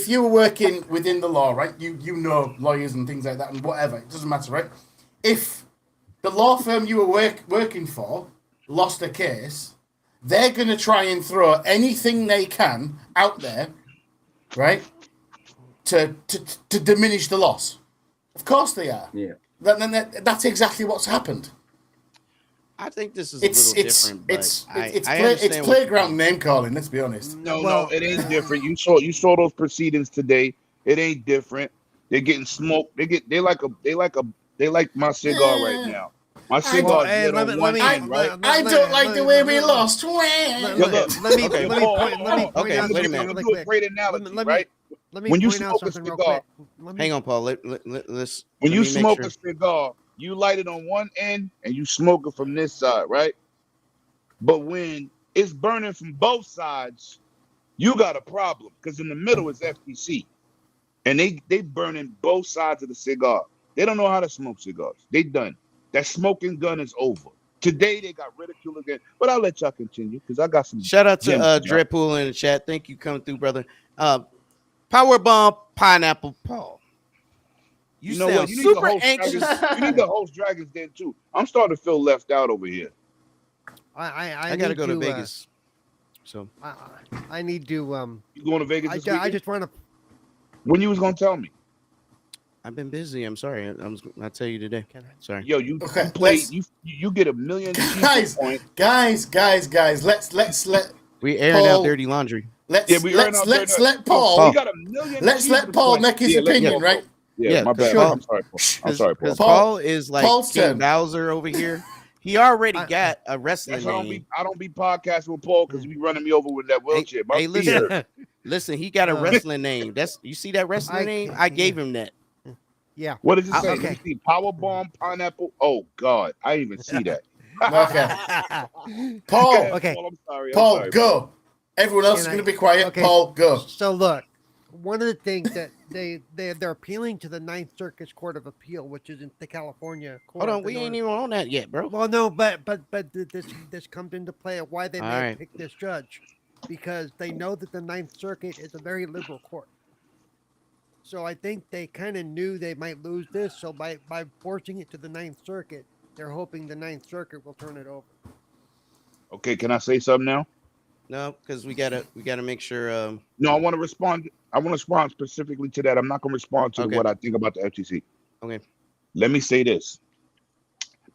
you were working within the law, right? You know lawyers and things like that and whatever. It doesn't matter, right? If the law firm you were working for lost a case, they're going to try and throw anything they can out there, right? To diminish the loss. Of course they are. Yeah. That's exactly what's happened. I think this is a little different. It's playground name calling. Let's be honest. No, it ain't different. You saw those proceedings today. It ain't different. They're getting smoked. They like my cigar right now. My cigar is on one end, right? I don't like the way we lost. Let me point out wait a minute. Do a great analogy, right? When you smoke a cigar, hang on, Paul. Let's. When you smoke a cigar, you light it on one end and you smoke it from this side, right? But when it's burning from both sides, you got a problem because in the middle is FTC, and they burning both sides of the cigar. They don't know how to smoke cigars. They done. That smoking gun is over. Today they got ridiculed again, but I'll let y'all continue because I got some. Shout out to Dreadpool in the chat. Thank you coming through, brother. Powerbomb Pineapple Paul. You know sound what? You need super the host anxious. Dragons. You need the host Dragons then too. I'm starting to feel left out over here. I gotta need go to Vegas. So I need to You going to Vegas this weekend? I just want to. When you was gonna tell me? I've been busy. I'm sorry. I'll tell you today. Sorry. Yo, you Okay, play. let's- You get a million guys, points. guys. Let's let We airing out Paul- dirty laundry. let's Yeah, we airing out let's dirty- let Yo, Paul he got a million. let's let achievement Paul points. make his Yeah, let opinion, Paul right? go. Yeah, my bad. Sure. I'm sorry. Paul. I'm sorry, Paul. Because Paul- Paul is like Paul's King turn. Bowser over here. He already I- got a wrestling That's why name. I don't be podcasting with Paul because he be running me over with that wheelchair. My hey, feet listen. hurt. Listen, he got a Uh, wrestling name. You see that wrestling name? I gave him that. Yeah. What does it say? Okay. Let me see. Powerbomb Pineapple. Oh God, I didn't even see that. Okay. Paul, Okay. Paul, I'm sorry. I'm Paul, sorry, go. Everyone else is Can going to I- be quiet. okay. Paul, go. So look, one of the things that they're appealing to the Ninth Circuit Court of Appeal, which is in the California court. Hold on, we ain't even on that yet, bro. Well, no, but this comes into play of why they All may right. have picked this judge, because they know that the Ninth Circuit is a very liberal court. So I think they kind of knew they might lose this. So by forcing it to the Ninth Circuit, they're hoping the Ninth Circuit will turn it over. Okay, can I say something now? No, because we gotta make sure. No, I want to respond. I want to respond specifically to that. I'm not going to respond to Okay. what I think about the FTC. Okay. Let me say this.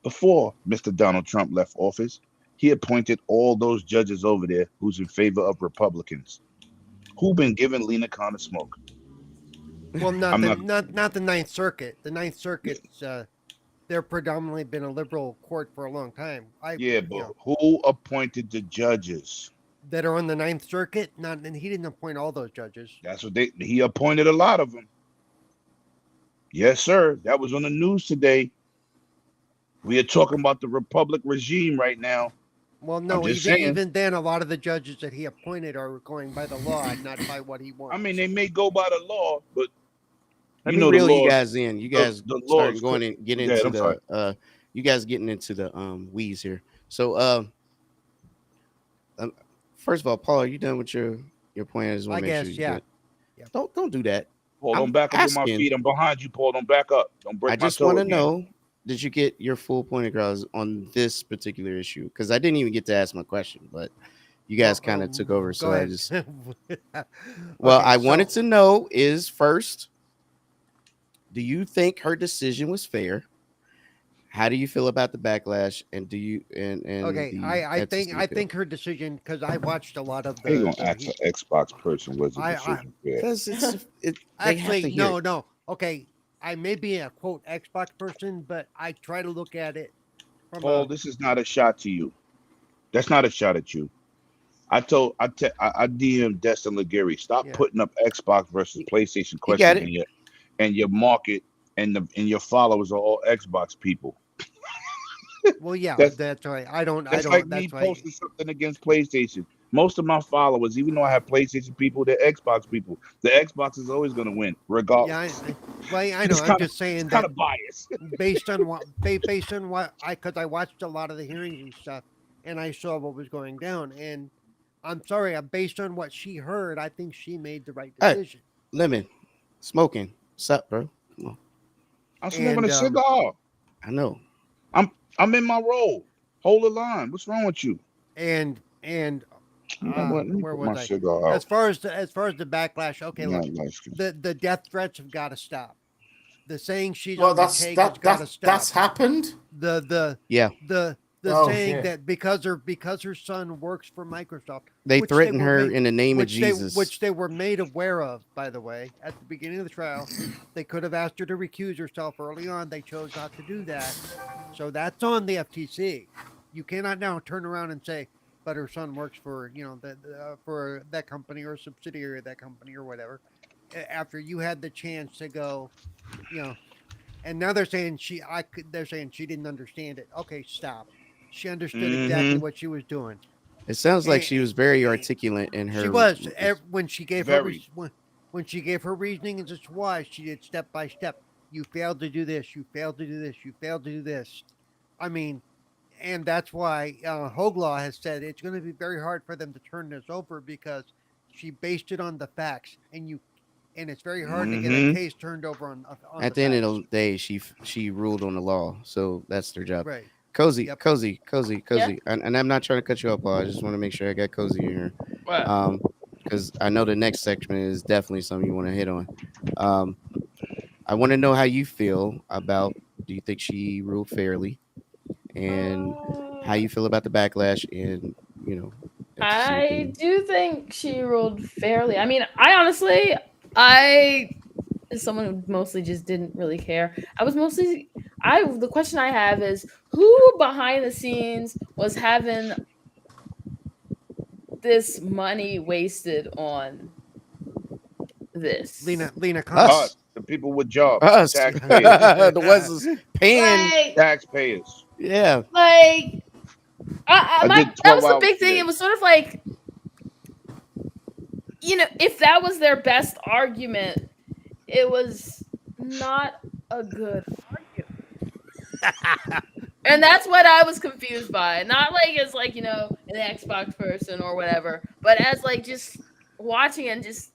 Before Mr. Donald Trump left office, he appointed all those judges over there who's in favor of Republicans, who been giving Lina Khan a smoke. Well, not I'm the Ninth Circuit. The Ninth Circuit's they're predominantly been a liberal court for a long time. Yeah, but who appointed the judges? That are on the Ninth Circuit. And he didn't appoint all those judges. That's what he appointed a lot of them. Yes, sir. That was on the news today. We are talking about the Republic regime right now. Well, no, just saying. even then, a lot of the judges that he appointed are going by the law and not by what he wants. I mean, they may go by the law, but Let you me know reel the you laws. guys in. You guys the start laws going and get Go ahead, into I'm the you guys getting into the weeds here. So first of all, Paul, are you done with your point? I just want to make guess, sure you yeah. good. Yeah. Don't do that. Paul, I'm don't back up on my asking- feet. I'm behind you, Paul. Don't back up. Don't break I my just toe want to again. know, did you get your full point across on this particular issue? Because I didn't even get to ask my question, but you guys kind of took over. So I just well, Okay, I wanted so- to know is first, do you think her decision was fair? How do you feel about the backlash? And do you and Okay, the I FTC appeal? think her decision, because I watched a lot of How you the. gonna ask an Xbox person was the I- decision fair? Because they have to Actually, hear it. no. Okay, I may be a quote Xbox person, but I try to look at it from Paul, this is not a shot to you. That's not a shot at you. I DM'd Destin Laguerre, stop Yeah. putting up Xbox versus PlayStation got questions it. and your market and your followers are all Xbox people. well, yeah, That's- that's right. I don't. That's like me That's why. posting something against PlayStation. Most of my followers, even though I have PlayStation people, they're Xbox people. The Xbox is always going to win, Yeah, regardless. I know. It's I'm kinda- just saying It's that kind of biased. based on what because I watched a lot of the hearings and stuff, and I saw what was going down. And I'm sorry, based on what she heard, I think she made the right Hey. decision. Lemon, smoking. What's up, bro? Come on. I'm smoking a And, cigar. I know. I'm in my role. Hold the line. What's wrong with you? And You know what? Let me where put was my I? cigar out. As far as the backlash, okay, Not look, light-skinned. the death threats have got to stop. The saying she's Well, on the that's take has got to stop. that's happened. The Yeah. the Oh, saying shit. that because her son works for Microsoft, They which threatened were her made- in the name of which Jesus. which they were made aware of, by the way, at the beginning of the trial. They could have asked her to recuse herself early on. They chose not to do that. So that's on the FTC. You cannot now turn around and say, but her son works for for that company or a subsidiary of that company or whatever. After you had the chance to go, and now they're saying they're saying she didn't understand it. Okay, stop. She understood exactly what she was doing. It sounds like she was very articulate in her. She was when she gave Very. when she gave her reasoning as to why she did step by step. You failed to do this. You failed to do this. You failed to do this. I mean, and that's why Hoglaw has said it's going to be very hard for them to turn this over because she based it on the facts, and and it's very hard to get a case turned over on At the end of the day, she ruled on the law, so that's their job. Right. Cozy. Yeah. And I'm not trying to cut you up, Paul. I just want to make sure I got Cozy in here. Because I know the next section is definitely something you want to hit on. I want to know how you feel about, do you think she ruled fairly? And how you feel about the backlash and, you know. I do think she ruled fairly. I mean, I as someone who mostly just didn't really care. The question I have is, who behind the scenes was having this money wasted on this? Lina Khan. Us, the people with jobs, Us. taxpayers, The ones paying. taxpayers. Yeah. Like, that was the big thing. Today. It was sort of like, if that was their best argument, it was not a good argument. And that's what I was confused by. Not like as like, an Xbox person or whatever, but as like just watching and just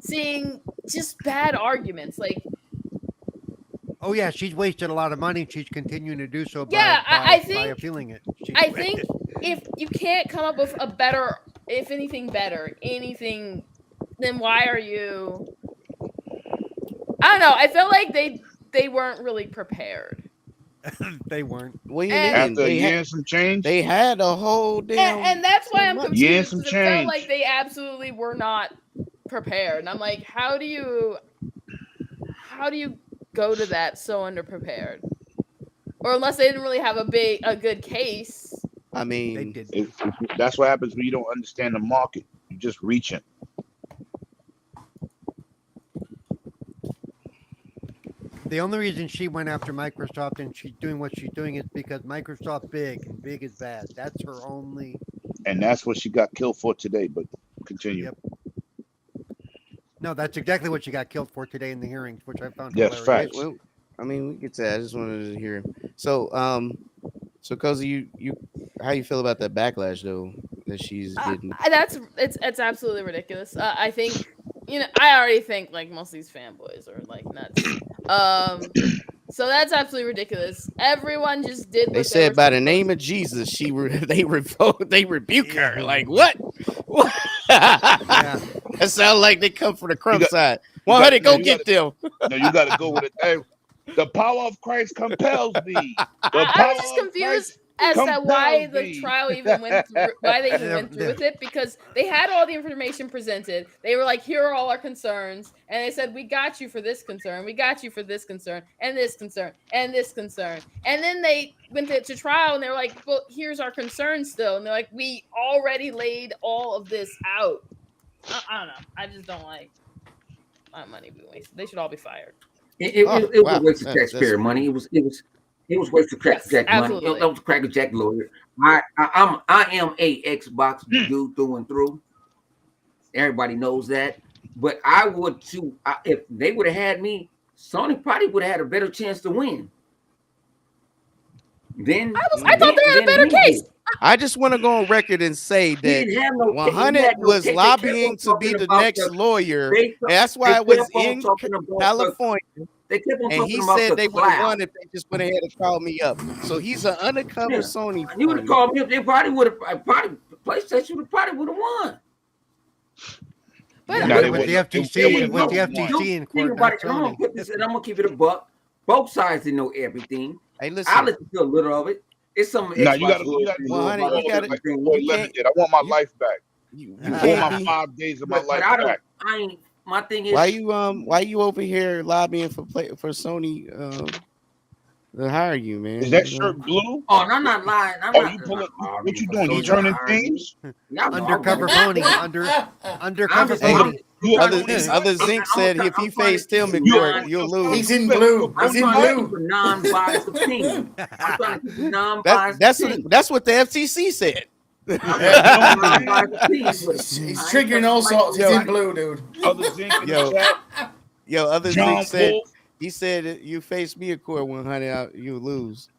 seeing just bad arguments. Like, oh yeah, she's wasted a lot of money. She's continuing to do so. I think by appealing it. I think if you can't come up with a better, if anything better, then why are you? I don't know. I felt like they weren't really prepared. They weren't. What do you mean? After a year and some change, they had a whole damn. And that's why I'm confused. Yeah, some It felt change. like they absolutely were not prepared, and I'm like, how do you go to that so underprepared? Or unless they didn't really have a good case. I mean, They did. that's what happens when you don't understand the market. You're just reaching. The only reason she went after Microsoft and she's doing what she's doing is because Microsoft big and big is bad. That's her only. And that's what she got killed for today. But continue. Yep. No, that's exactly what she got killed for today in the hearings, which I found Yes, hilarious. facts. well, I mean, we could say. I just wanted to hear. So, Cozy, you, how you feel about that backlash though that she's getting? It's absolutely ridiculous. I think I already think like most of these fanboys are like nuts. So that's absolutely ridiculous. Everyone just did. They said by the name of Jesus, they rebuke her. Like what? Yeah. That sounds like they come from the crumb got- side. you 100, got- go you get them. No, you got to go with it. Hey, the power of Christ compels me. I was just confused as to why compels the me. trial even went through, why they even went through with it, because they had all the information presented. They were like, here are all our concerns. And they said, we got you for this concern. We got you for this concern and this concern and this concern. And then they went to trial and they were like, well, here's our concern still. And they're like, we already laid all of this out. I don't know. I just don't like my money being wasted. They should all be fired. It was wow. a waste of That's- taxpayer money. It was waste of crackerjack money. absolutely. That was a crackerjack lawyer. I am a Xbox dude through and through. Everybody knows that. But I would too. If they would have had me, Sony probably would have had a better chance to win. I thought they had a better case. I just want to go on record and say that 100 was lobbying to be the next lawyer. And that's why it was in California. They kept on And he talking about said the they would have cloud. won if they just went ahead and called me up. So he's an undercover Yeah. Sony. You would have called me up. They probably would have. PlayStation would have won. But No, they with the wouldn't. FTC, with the No, FTC in Think court, about not it. I'm gonna Sony. put this in. I'm gonna keep it a buck. Both sides didn't know everything. Hey, I'll listen. let you feel a little of it. It's some. Nah, you gotta- Xbox you gotta- rules, Well, honey, about you gotta- everything. Boy, You can't- limited. I want my life back. You I want can't my be, 5 days of my But life I don't. back. I ain't. My thing is. why you over here lobbying for Sony to hire you, man? Is that shirt blue? Oh, and I'm not lying. I'm Oh, not. you pull it. Oh, What you I doing? mean, You turning I- things? Y'all know Undercover I'm- phony. Undercover Hey, phony. You Other understand? Zinc said if you face Tim in You- court, you'll lose. He's in blue. I'm He's in trying to blue. keep a non-biased opinion. I'm trying to keep a non-biased opinion. That's what the FTC said. I'm trying to keep a non-biased opinion with it. He's I ain't triggering all fucking sorts. He's like- in blue, dude. Other zinc in Yo. the chat. Yo, other John Zinc said Wolf. he said that you face me in court 100, you lose.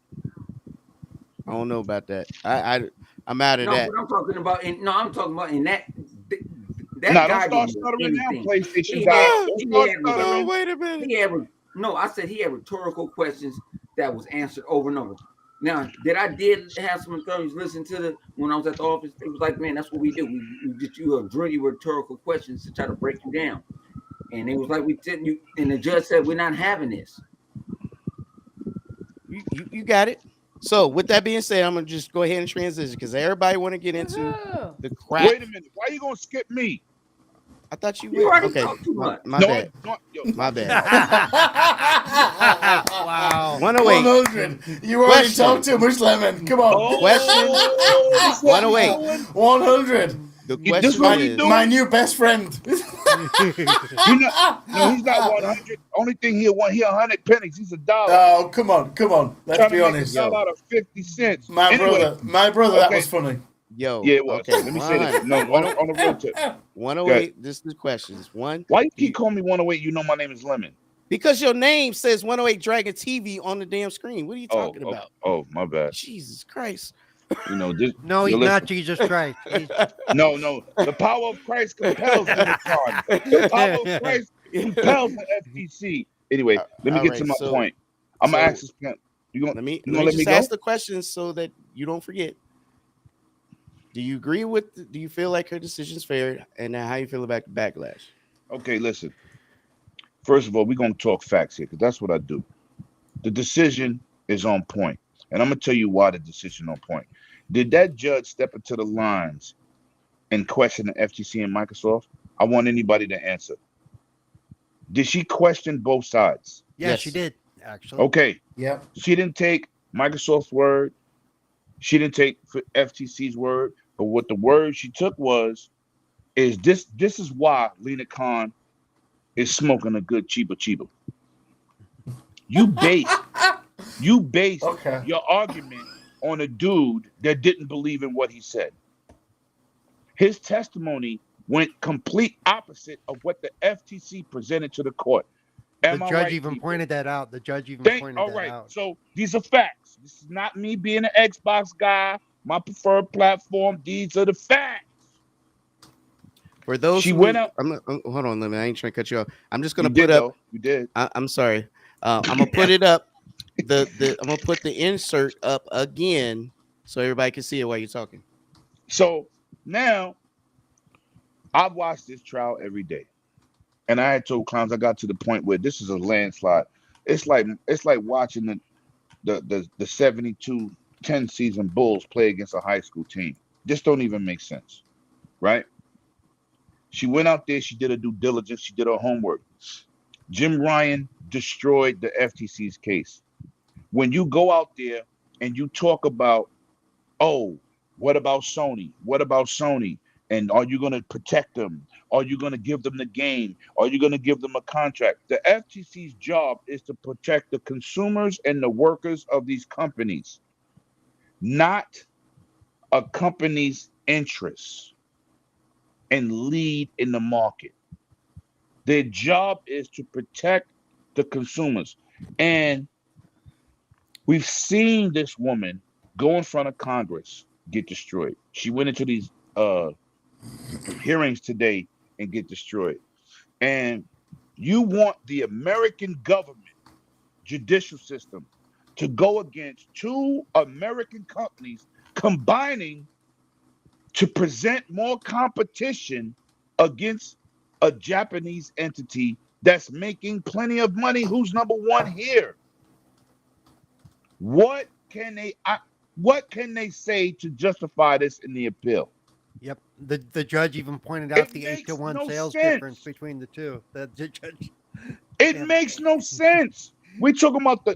I don't know about that. I'm out of No, that. but I'm talking about I'm talking about in that That don't guy start didn't know stuttering now, anything. PlayStation He guy. had, Don't he start had, stuttering. wait a minute. he had, no, I said he had rhetorical questions that was answered over and over. Now, I did have some attorneys listen to the when I was at the office. It was like, man, that's what we do. We just you a dirty rhetorical questions to try to break you down. And it was like we didn't you. And the judge said, we're not having this. You got it. So with that being said, I'm gonna just go ahead and transition because everybody want to get into the crap. Wait a minute. Why are you gonna skip me? I thought you You were already okay. talked too much. My No, bad. My bad. Wow. 108. 100. You already Question. talked too much, Lemon. Come on. Question. 108. 100. The This question what we is. do? My new best friend. No, he's not 100. Only thing he 100 pennies. He's $1. Oh, come on. Let's Trying be to make honest. $1 out of 50 cents. My brother, that okay. was funny. Yo. Yeah, it was. Okay. Let me say this. No, on the real tip. 108. This is the questions. One. Why you keep calling me 108? You know my name is Lemon. Because your name says 108 Dragon TV on the damn screen. What are you talking about? Oh, my bad. Jesus Christ. You know this. No, he's not Jesus Christ. No. The power of Christ compels Lina Khan. The power of Christ compels the FTC. Anyway, let me get to my point. I'm gonna ask this. Let me just ask the questions so that you don't forget. Do you agree with? Do you feel like her decision's fair? And how you feel about the backlash? Okay, listen. First of all, we're gonna talk facts here because that's what I do. The decision is on point, and I'm gonna tell you why the decision on point. Did that judge step into the lines and question the FTC and Microsoft? I want anybody to answer. Did she question both sides? Yes, she did, actually. Okay. Yeah. She didn't take Microsoft's word. She didn't take FTC's word. But what the word she took is this is why Lina Khan is smoking a good chiba. You base your argument on a dude that didn't believe in what he said. His testimony went complete opposite of what the FTC presented to the court. The judge even pointed that out. All right. So these are facts. This is not me being an Xbox guy, my preferred platform. These are the facts. For those she went up. Hold on, Lemon. I ain't trying to cut you off. I'm just gonna You did. I'm sorry. I'm gonna put it up. I'm gonna put the insert up again so everybody can see it while you're talking. So now I've watched this trial every day. And I had told clowns I got to the point where this is a landslide. It's like watching the 72-10 season Bulls play against a high school team. This don't even make sense. Right? She went out there, she did her due diligence, she did her homework. Jim Ryan destroyed the FTC's case. When you go out there and you talk about, oh, what about Sony? What about Sony? And are you going to protect them? Are you going to give them the game? Are you going to give them a contract? The FTC's job is to protect the consumers and the workers of these companies, not a company's interests and lead in the market. Their job is to protect the consumers. And we've seen this woman go in front of Congress, get destroyed. She went into these hearings today and get destroyed. And you want the American government judicial system to go against two American companies combining to present more competition against a Japanese entity that's making plenty of money. Who's number one here? What can they say to justify this in the appeal? Yep. The judge even pointed out the 8-to-1 sales difference between the two. It makes no sense. We're talking about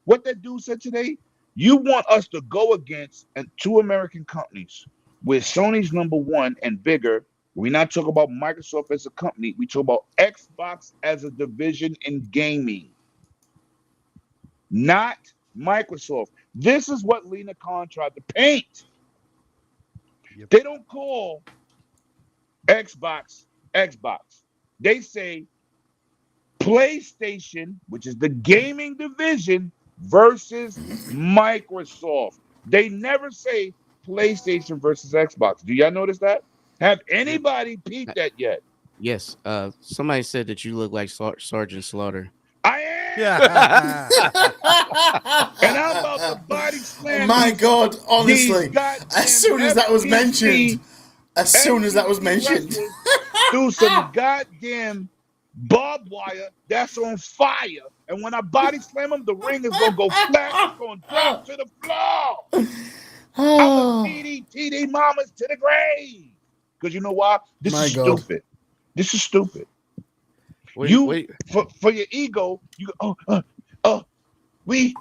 what that dude said today. You want us to go against two American companies where Sony's number one and bigger. We're not talking about Microsoft as a company. We talk about Xbox as a division in gaming, not Microsoft. This is what Lina Khan tried to paint. Yep. They don't call Xbox. They say PlayStation, which is the gaming division, versus Microsoft. They never say PlayStation versus Xbox. Do y'all notice that? Have anybody peeped that yet? Yes. Somebody said that you look like Sergeant Slaughter. I am. Yeah. And I'm about to body slam. My God, honestly, goddamn as soon as that was FTC mentioned, wrestlers through some goddamn barbed wire that's on fire. And when I body slam them, the ring is gonna go flat. It's gonna drop to the floor. I'm a TD mamas to the grave. Because you know why? This My is God. stupid. This is stupid. Wait. For your ego, you we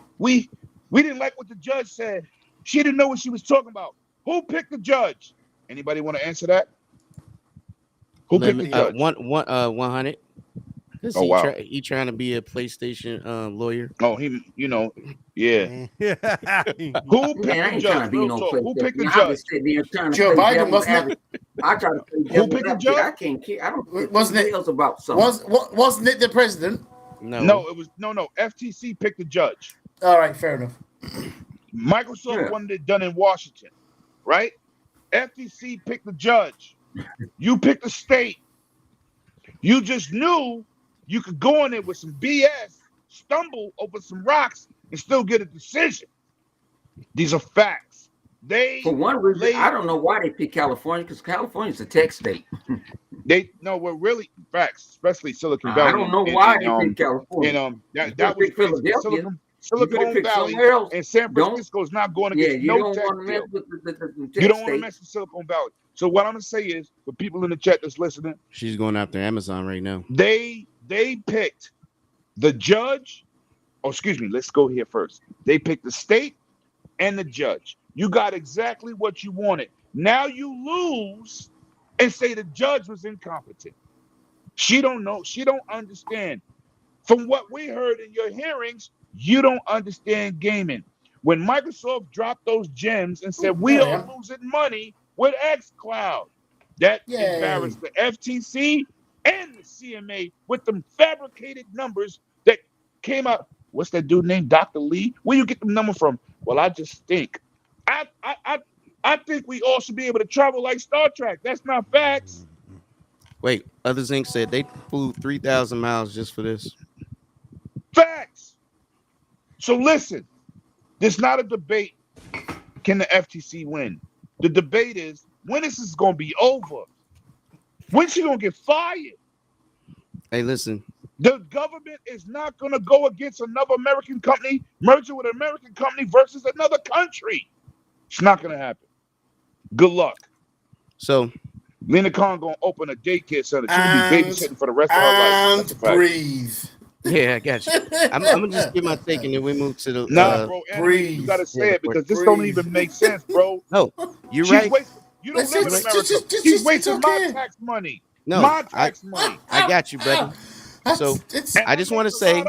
didn't like what the judge said. She didn't know what she was talking about. Who picked the judge? Anybody want to answer that? Who picked the judge? 100. Oh wow. He trying to be a PlayStation lawyer. Oh, he, yeah. Who picked Man, I the ain't trying judge? to be Real no talk. place. Who picked the I judge? was sitting there trying to Joe play Biden, devil's wasn't it? advocate. I try to play Who devil's picked the advocate. judge? I can't care. I don't. Wasn't it- else about something? Wasn't it the president? No, it was no. FTC picked the judge. All right, fair enough. Microsoft wanted it done in Washington, right? FTC picked the judge. You picked the state. You just knew you could go in there with some BS, stumble over some rocks, and still get a decision. These are facts. For one reason, I don't know why they picked California, because California's a tech state. We're really facts, especially Silicon Valley. I don't know why they picked California. And that was Philadelphia. Silicon Valley and San Francisco is not going against no tech deal. You don't want to mess with Silicon Valley. So what I'm gonna say is, for people in the chat that's listening, She's going after Amazon right now. they picked the judge. Oh, excuse me. Let's go here first. They picked the state and the judge. You got exactly what you wanted. Now you lose and say the judge was incompetent. She don't know. She don't understand. From what we heard in your hearings, you don't understand gaming. When Microsoft dropped those gems and said we are losing money with xCloud, that embarrassed the FTC and the CMA with them fabricated numbers that came out. What's that dude named Dr. Lee? Where you get the number from? Well, I just think. I think we all should be able to travel like Star Trek. That's not facts. Wait, Others Inc. said they flew 3,000 miles just for this. Facts. So listen, this is not a debate. Can the FTC win? The debate is, when is this going to be over? When's she going to get fired? Hey, listen. The government is not going to go against another American company, merging with an American company versus another country. It's not going to happen. Good luck. So, Lina Khan going to open a daycare center. She'll be babysitting for the rest of her life. And breathe. Yeah, I got you. I'm gonna just give my take and then we move to the. Bro, you gotta say it because this don't even make sense, bro. No, you're right. You don't live in America. She's wasting my tax money. No, my tax money. I got you, brother. So I just want to say,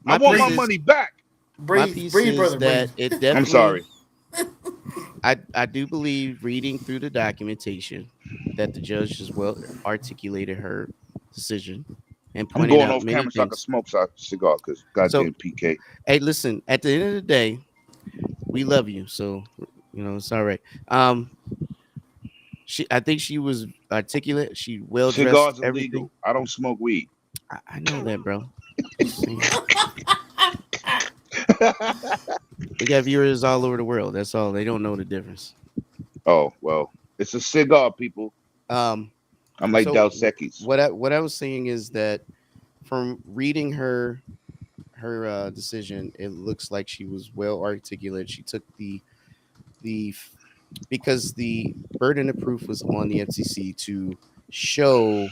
I want my money back. My piece is brother, that it definitely. I'm sorry. I do believe, reading through the documentation, that the judge has well articulated her decision and I'm pointed going out off many camera so I can things. smoke a cigar because goddamn PK. Hey, listen. At the end of the day, we love you, so it's all right. I think she was articulate. She well dressed. Cigars are everything. legal. I don't smoke weed. I know that, bro. We got viewers all over the world. That's all. They don't know the difference. Oh well, it's a cigar, people. I'm like So Dos Equis. What I was saying is that from reading her decision, it looks like she was well articulate. She took the because the burden of proof was on the FCC to show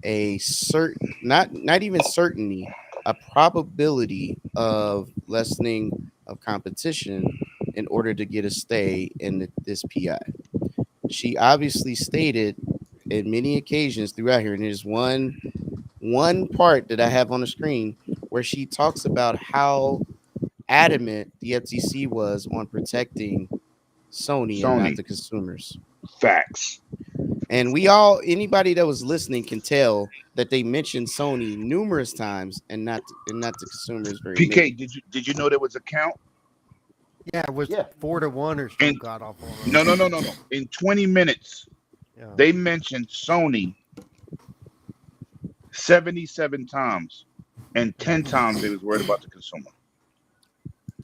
a certain, not even certainty, a probability of lessening of competition in order to get a stay in this PI. She obviously stated in many occasions throughout here, and there's one part that I have on the screen where she talks about how adamant the FTC was on protecting Sony and not the consumers. Facts. And anybody that was listening can tell that they mentioned Sony numerous times and not the consumers very PK, many. did you know there was a count? Yeah, it was 4-1 or something god awful. No. In 20 minutes, They mentioned Sony 77 times, and 10 times they was worried about the consumer.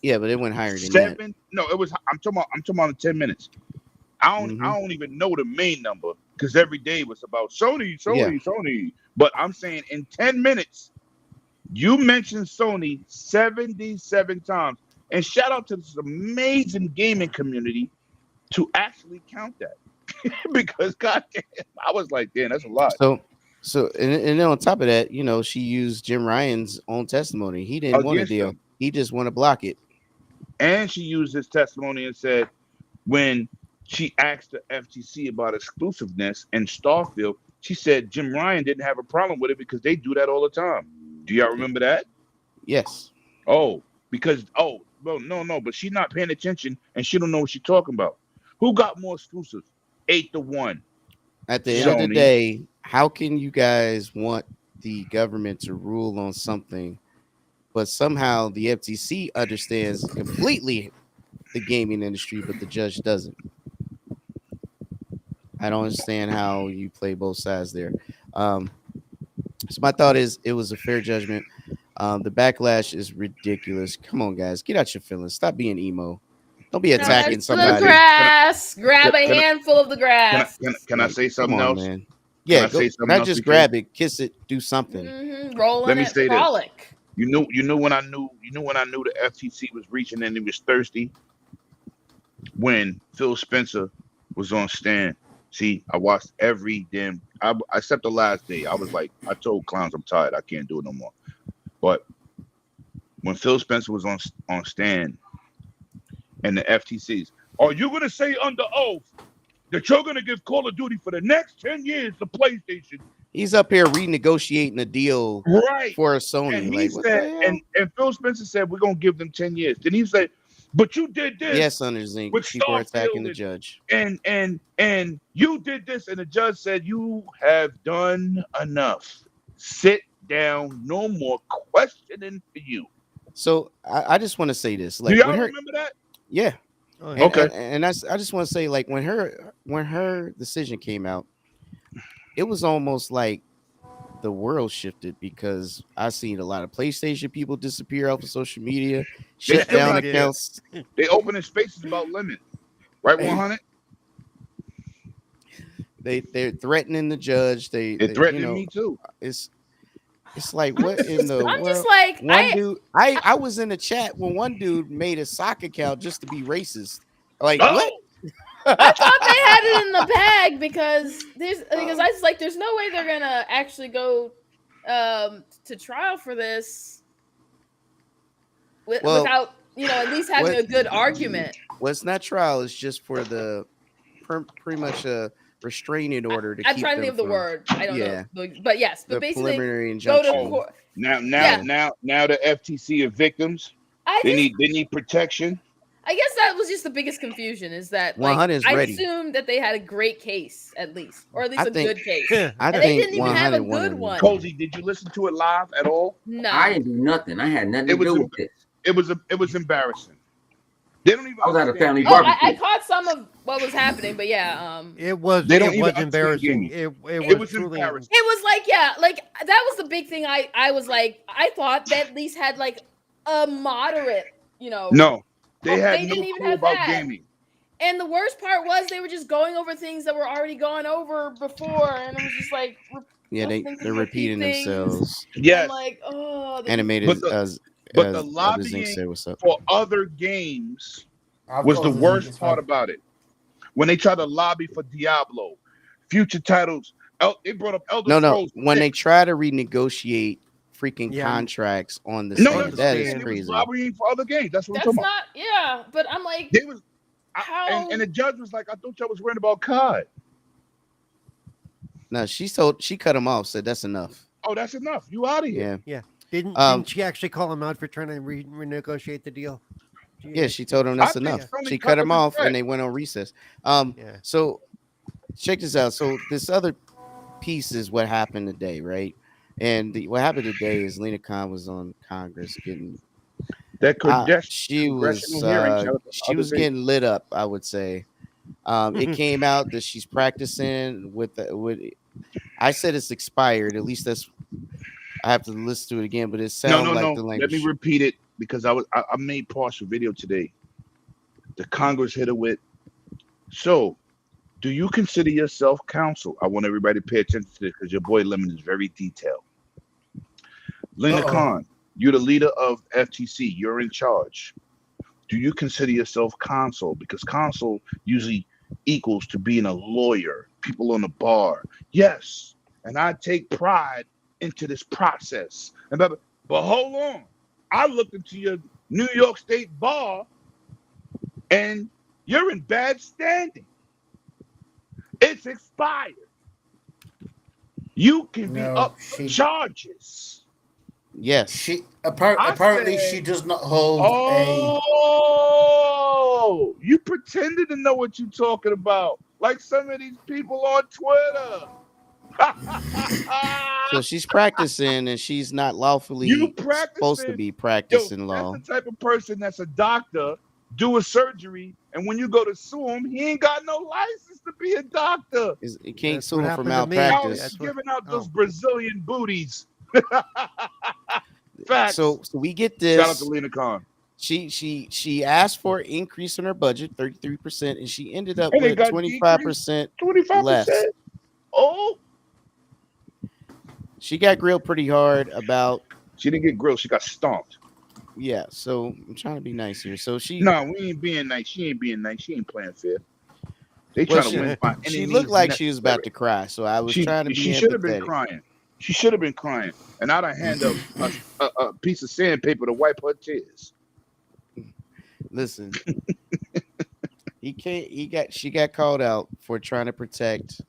Yeah, but it went higher than that. No, it was. I'm talking about in 10 minutes. I don't even know the main number because every day was about Sony. But I'm saying in 10 minutes, you mentioned Sony 77 times. And shout out to this amazing gaming community to actually count that. Because goddamn, I was like, damn, that's a lot. So and then on top of that, she used Jim Ryan's own testimony. He didn't want a deal. He just want to block it. And she used his testimony and said when she asked the FTC about exclusiveness in Starfield, she said Jim Ryan didn't have a problem with it because they do that all the time. Do y'all remember that? Yes. Oh, well, no, but she's not paying attention and she don't know what she's talking about. Who got more exclusives? 8-1. At the end of the day, how can you guys want the government to rule on something, but somehow the FTC understands completely the gaming industry, but the judge doesn't? I don't understand how you play both sides there. So my thought is it was a fair judgment. The backlash is ridiculous. Come on, guys, get out your feelings. Stop being emo. Don't be attacking somebody. The grass. Grab a handful of the grass. Can I say something else? Man. Yeah, not just grab it, kiss it, do something. Roll in it, frolic. You knew when I knew the FTC was reaching and it was thirsty when Phil Spencer was on stand. See, I watched every damn. Except the last day, I was like, I told clowns I'm tired. I can't do it no more. But when Phil Spencer was on stand, and the FTCs, are you gonna say under oath that you're gonna give Call of Duty for the next 10 years to PlayStation? He's up here renegotiating a deal for a Sony. And he said, and Phil Spencer said, we're gonna give them 10 years. Then he said, but you did this. Yes, under Zing. People are attacking the judge. And you did this, and the judge said, you have done enough. Sit down, no more questioning for you. So I just want to say this. Like, do y'all remember that? Yeah. Okay. And I just want to say, like, when her decision came out, it was almost like the world shifted because I seen a lot of PlayStation people disappear off of social media, shut down accounts. They opening spaces about limit, right? 100. They're threatening the judge. They're threatening me too. It's like, what in the I'm world? Just like I was in the chat when one dude made a sock account just to be racist. Like, what? I thought they had it in the bag because I was like, there's no way they're gonna actually go to trial for this without at least having a good argument. Well, it's not trial. It's just for the pretty much a restraining order to. I'm trying to think of the word. I don't know, but yes, but basically preliminary injunction. Go to court. Now the FTC are victims. They need protection. I guess that was just the biggest confusion is that I assumed that they had a great case at least, or at least a good case. They didn't even have a good one. Cozy, did you listen to it live at all? No, I didn't do nothing. I had nothing to do with it. It was embarrassing. They don't even. I was at a family barbecue. I caught some of what was happening, but yeah, it was embarrassing. It was truly embarrassing. It was like that was the big thing. I was like, I thought that at least had like a moderate, No. They didn't even have about gaming. And the worst part was they were just going over things that were already gone over before, and it was just like, they're repeating themselves. Yes, like animated but the lobbying for other games was the worst part about it. When they tried to lobby for Diablo, future titles, they brought up Elder Scrolls. No. When they try to renegotiate freaking contracts on the same. That is crazy. Lobbying for other games. That's what I'm talking about. Yeah, but I'm like, they was how? And the judge was like, I thought y'all was worried about COD. No, she cut him off. Said that's enough. Oh, that's enough. You out of here. Yeah. Didn't she actually call him out for trying to renegotiate the deal? Yeah, she told him that's enough. She cut him off, and they went on recess. So check this out. So this other piece is what happened today, right? And what happened today is Lina Khan was on Congress getting that she was getting lit up, I would say. It came out that she's practicing with. I said it's expired. At least that's. I have to listen to it again, but it sounds like the language. Let me repeat it because I made partial video today. The Congress hit it with. So, do you consider yourself counsel? I want everybody to pay attention to this because your boy Lemon is very detailed. Lina Khan, you're the leader of FTC. You're in charge. Do you consider yourself counsel? Because counsel usually equals to being a lawyer, people on the bar. Yes, and I take pride into this process. But hold on. I looked into your New York State bar, and you're in bad standing. It's expired. You can be up for charges. Yes. She apparently she does not hold Oh, you pretended to know what you're talking about, like some of these people on Twitter. So she's practicing, and she's not lawfully supposed to be practicing law. That's the type of person that's a doctor, do a surgery, and when you go to sue him, he ain't got no license to be a doctor. He can't sue him for Now malpractice. he's giving out those Brazilian booties. Facts. So we get this. Shout out to Lina Khan. She asked for an increase in her budget, 33%, and she ended up with 25% less. Oh, she got grilled pretty hard about. She didn't get grilled. She got stomped. Yeah. So I'm trying to be nice here. So we ain't being nice. She ain't being nice. She ain't playing fair. They trying to win by any She means looked like she necessary. was about to cry. So I was trying to be. She should have been crying. She should have been crying, and I'd have handed a piece of sandpaper to wipe her tears. Listen, she got called out for trying to protect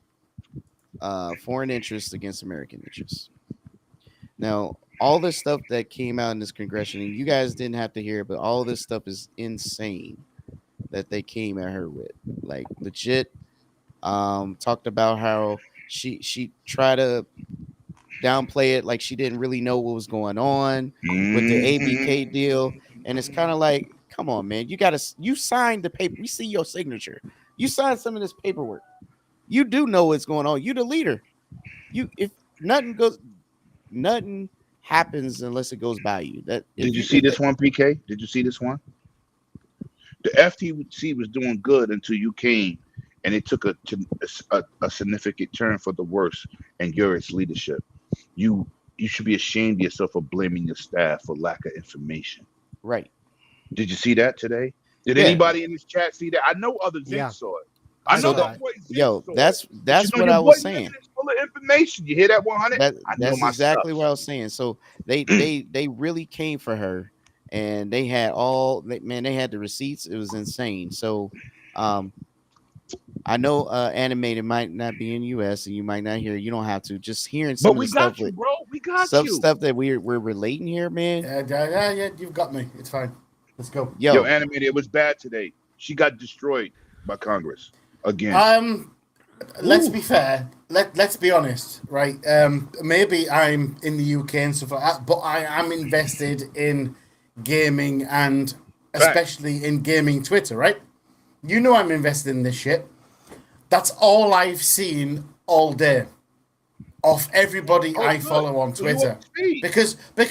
foreign interests against American interests. Now, all this stuff that came out in this congression, and you guys didn't have to hear it, but all this stuff is insane that they came at her with. Like legit, talked about how she tried to downplay it, like she didn't really know what was going on with the ABK deal, and it's kind of like, come on, man, you signed the paper. We see your signature. You signed some of this paperwork. You do know what's going on. You the leader. If nothing happens unless it goes by you. Did you see this one, PK? Did you see this one? The FTC was doing good until you came, and it took a significant turn for the worse, and you're its leadership. You should be ashamed of yourself for blaming your staff for lack of information. Right. Did you see that today? Did anybody in this chat see that? I know others saw it. I know that. That's what I was saying. It's full of information. You hear that 100? That's exactly what I was saying. So they really came for her, and they had they had the receipts. It was insane. So I know animated might not be in US, and you might not hear. You don't have to. Just hearing some of the stuff, bro. We got stuff that we're relating here, man. Yeah, you've got me. It's fine. Let's go. Yo, animated. It was bad today. She got destroyed by Congress again. Let's be fair. Let's be honest, right? Maybe I'm in the UK and stuff like that, but I am invested in gaming and especially in gaming Twitter, right? You know I'm invested in this shit. That's all I've seen all day of everybody I follow on Twitter. Because do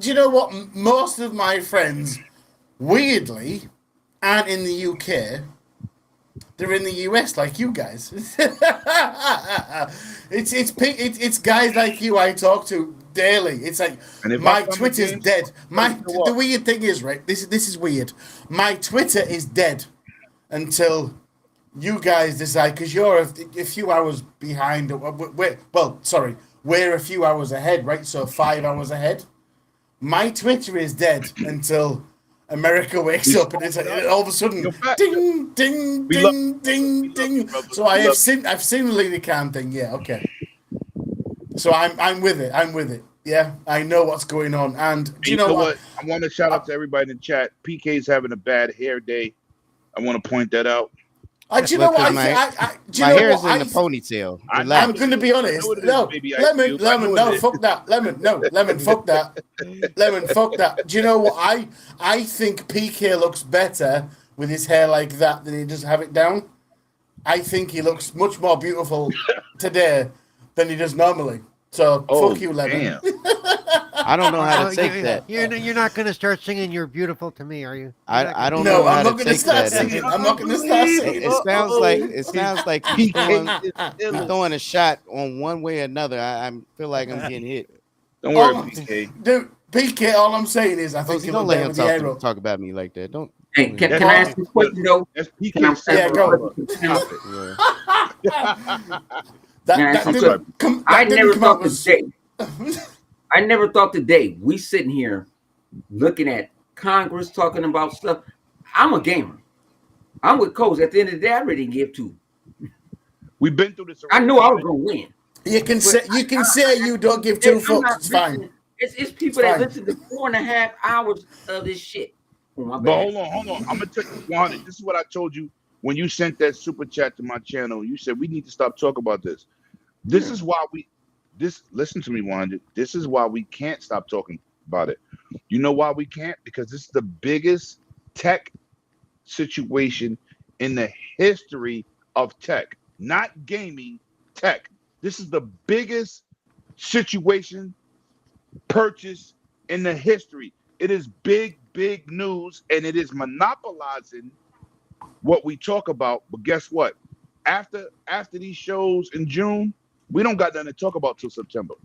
you know what? Most of my friends, weirdly, aren't in the UK. They're in the US like you guys. It's guys like you I talk to daily. It's like my Twitter's dead. The weird thing is, right? This is weird. My Twitter is dead until you guys decide, because you're a few hours behind. We're a few hours ahead, right? So 5 hours ahead. My Twitter is dead until America wakes up, and it's like all of a sudden, ding, ding, ding, ding, ding. So I've seen the Lina Khan thing. Yeah, okay. So I'm with it. Yeah, I know what's going on. And do you know what? I want to shout out to everybody in the chat. PK's having a bad hair day. I want to point that out. Do you know what? My hair is in the ponytail. I'm going to be honest. No, Lemon, no, fuck that. Lemon, fuck that. Lemon, fuck that. Do you know what? I think PK looks better with his hair like that than he does have it down. I think he looks much more beautiful today than he does normally. So fuck you, Lemon. Damn. I don't know how to take that. You're not going to start singing "You're Beautiful" to me, are you? I don't know No, how I'm to not going to take start that. singing. I'm not going to start singing. It sounds like he's PK throwing a shot on one way or another. I feel like I'm getting hit. Don't worry, Oh, PK. Dude, PK, all I'm saying is I think Cozy, you don't look let better him with the arrow. talk about me like that. Don't. Hey, can That's I ask you a question though? That's Can I PK. ask you a Yeah, go. question? Stop it. Yeah. That I'm didn't sorry. come. I That never didn't come out thought as. today. I never thought today we sitting here looking at Congress talking about stuff. I'm a gamer. I'm with Coach. At the end of the day, I really didn't give two. We've been through this I already. knew I was gonna win. You can say you don't give two fucks. It's fine. It's people that listen to 4.5 hours of this shit. Oh, my But bad. hold on. I'm gonna tell you, Wanda, this is what I told you when you sent that super chat to my channel. You said we need to stop talking about this. This is why listen to me, Wanda. This is why we can't stop talking about it. You know why we can't? Because this is the biggest tech situation in the history of tech, not gaming, tech. This is the biggest situation purchase in the history. It is big news, and it is monopolizing what we talk about. But guess what? After these shows in June, we don't got nothing to talk about till September.